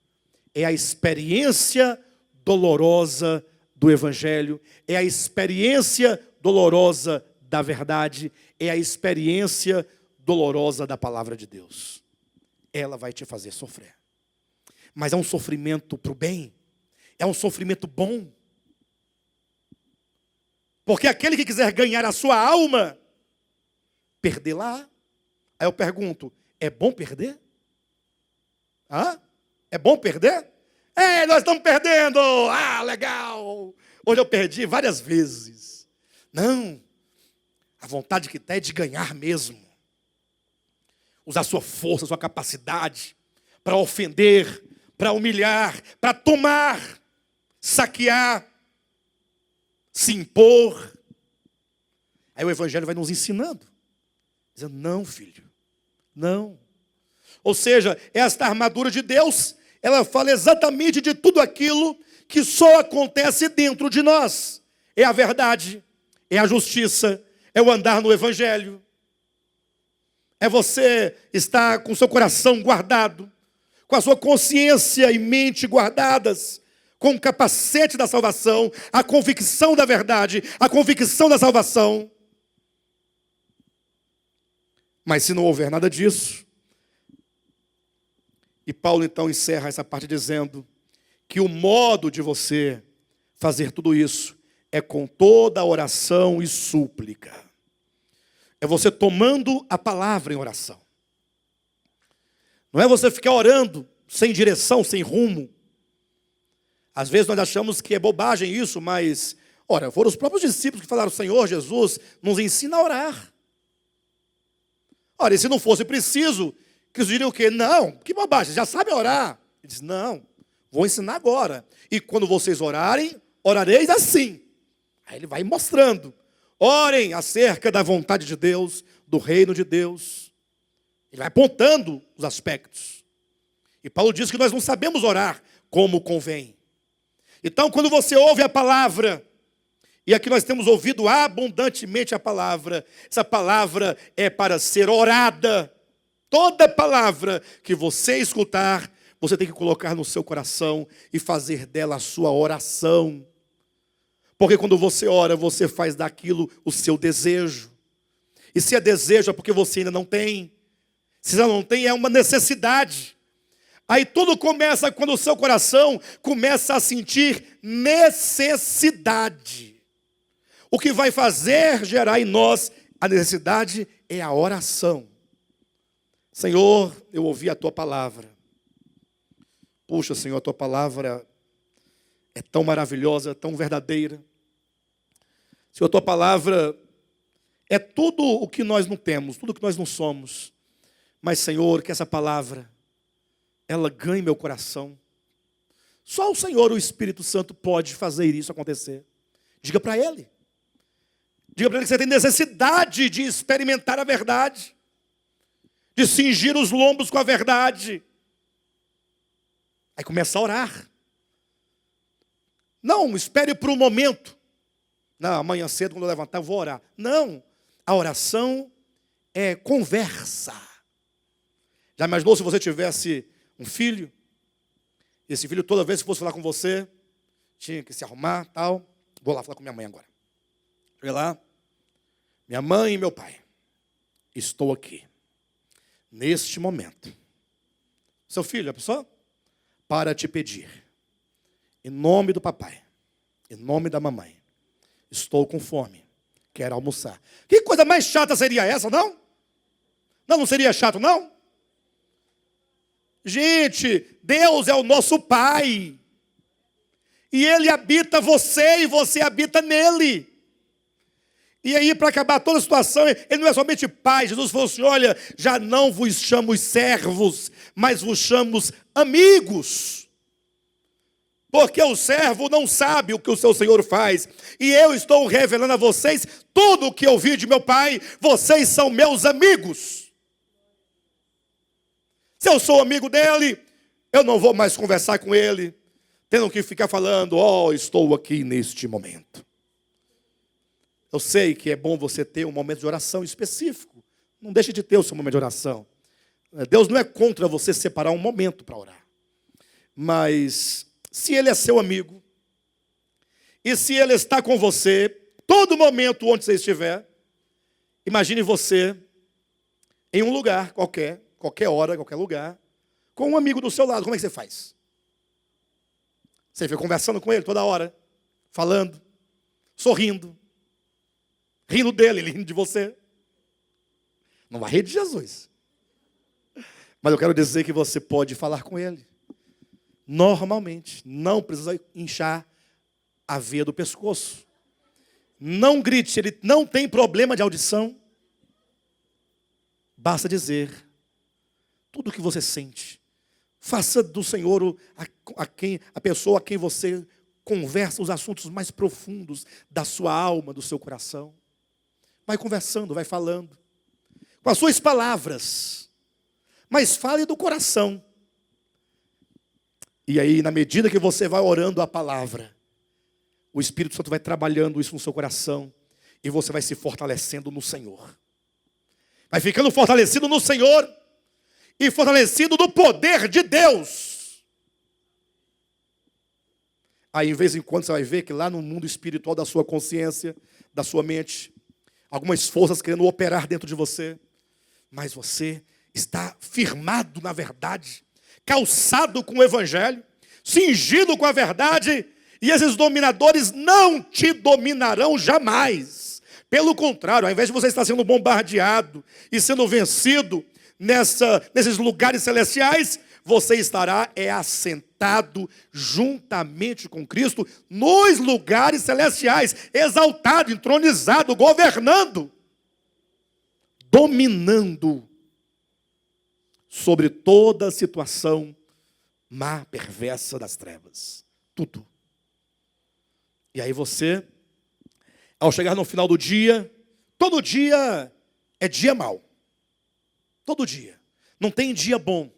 é a experiência dolorosa do Evangelho, é a experiência dolorosa da verdade, é a experiência dolorosa da palavra de Deus. Ela vai te fazer sofrer. Mas é um sofrimento para o bem, é um sofrimento bom. Porque aquele que quiser ganhar a sua alma, perdê-la. Aí eu pergunto, é bom perder? Hã? É bom perder? Nós estamos perdendo. Ah, legal. Hoje eu perdi várias vezes. Não. A vontade que tem é de ganhar mesmo. Usar sua força, sua capacidade para ofender, para humilhar, para tomar, saquear, se impor. Aí o Evangelho vai nos ensinando. Dizendo, não, filho, não. Ou seja, esta armadura de Deus, ela fala exatamente de tudo aquilo que só acontece dentro de nós. É a verdade, é a justiça, é o andar no Evangelho. É você estar com seu coração guardado, com a sua consciência e mente guardadas, com o capacete da salvação, a convicção da verdade, a convicção da salvação. Mas se não houver nada disso, e Paulo então encerra essa parte dizendo que o modo de você fazer tudo isso é com toda a oração e súplica. É você tomando a palavra em oração. Não é você ficar orando sem direção, sem rumo. Às vezes nós achamos que é bobagem isso, mas, ora, foram os próprios discípulos que falaram: Senhor Jesus, nos ensina a orar. Ora, e se não fosse preciso, que eles diriam o quê? Não, que bobagem, já sabe orar. Ele diz: não, vou ensinar agora. E quando vocês orarem, orareis assim. Aí ele vai mostrando. Orem acerca da vontade de Deus, do reino de Deus. Ele vai apontando os aspectos. E Paulo diz que nós não sabemos orar como convém. Então, quando você ouve a palavra, e aqui nós temos ouvido abundantemente a palavra, essa palavra é para ser orada. Toda palavra que você escutar, você tem que colocar no seu coração e fazer dela a sua oração. Porque quando você ora, você faz daquilo o seu desejo. E se é desejo é porque você ainda não tem. Se já não tem, é uma necessidade. Aí tudo começa quando o seu coração começa a sentir necessidade. O que vai fazer gerar em nós a necessidade é a oração. Senhor, eu ouvi a tua palavra. Puxa, Senhor, a tua palavra é tão maravilhosa, tão verdadeira. Senhor, a tua palavra é tudo o que nós não temos, tudo o que nós não somos. Mas, Senhor, que essa palavra, ela ganhe meu coração. Só o Senhor, o Espírito Santo, pode fazer isso acontecer. Diga para Ele. Diga para Ele que você tem necessidade de experimentar a verdade. De cingir os lombos com a verdade. Aí começa a orar. Não, espere por um momento. Não, amanhã cedo, quando eu levantar, eu vou orar. Não, a oração é conversa. Já imaginou se você tivesse um filho? E esse filho, toda vez que fosse falar com você, tinha que se arrumar, tal. Vou lá falar com minha mãe agora. Cheguei lá. Minha mãe e meu pai, estou aqui, neste momento. Seu filho, a pessoa, para te pedir, em nome do papai, em nome da mamãe, estou com fome, quero almoçar. Que coisa mais chata seria essa, não? Não seria chato, não? Gente, Deus é o nosso Pai. E Ele habita você e você habita nele. E aí, para acabar toda a situação, Ele não é somente Pai. Jesus falou assim: olha, já não vos chamo servos, mas vos chamo amigos. Porque o servo não sabe o que o seu Senhor faz. E eu estou revelando a vocês tudo o que eu vi de meu Pai. Vocês são meus amigos. Se eu sou amigo dele, eu não vou mais conversar com ele, tendo que ficar falando: ó, estou aqui neste momento. Eu sei que é bom você ter um momento de oração específico. Não deixe de ter o seu momento de oração. Deus não é contra você separar um momento para orar. Mas se Ele é seu amigo, e se Ele está com você, todo momento onde você estiver, imagine você em um lugar qualquer hora, qualquer lugar, com um amigo do seu lado. Como é que você faz? Você fica conversando com ele toda hora, falando, sorrindo, rindo dele, ele rindo de você. Não vai rir de Jesus. Mas eu quero dizer que você pode falar com ele normalmente. Não precisa inchar a veia do pescoço. Não grite, ele não tem problema de audição. Basta dizer tudo o que você sente. Faça do Senhor a pessoa a quem você conversa os assuntos mais profundos da sua alma, do seu coração. Vai conversando, vai falando. Com as suas palavras. Mas fale do coração. E aí, na medida que você vai orando a palavra, o Espírito Santo vai trabalhando isso no seu coração. E você vai se fortalecendo no Senhor. Vai ficando fortalecido no Senhor. E fortalecido no poder de Deus. Aí, em vez em quando, você vai ver que lá no mundo espiritual da sua consciência, da sua mente, algumas forças querendo operar dentro de você, mas você está firmado na verdade, calçado com o evangelho, cingido com a verdade, e esses dominadores não te dominarão jamais. Pelo contrário, ao invés de você estar sendo bombardeado e sendo vencido nesses lugares celestiais, você estará assentado juntamente com Cristo nos lugares celestiais, exaltado, entronizado, governando, dominando sobre toda a situação má, perversa das trevas. Tudo. E aí você, ao chegar no final do dia, todo dia é dia mau. Todo dia. Não tem dia bom.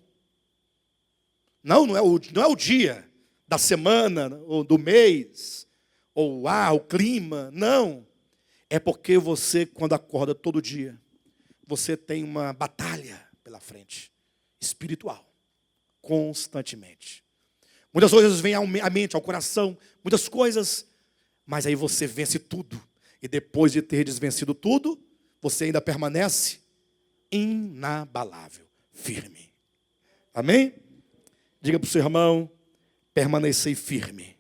Não é o dia da semana, ou do mês, ou o clima. Não. É porque você, quando acorda todo dia, você tem uma batalha pela frente, espiritual, constantemente. Muitas coisas vêm à mente, ao coração, muitas coisas, mas aí você vence tudo. E depois de ter desvencido tudo, você ainda permanece inabalável, firme. Amém? Diga para o seu irmão, permanecei firme.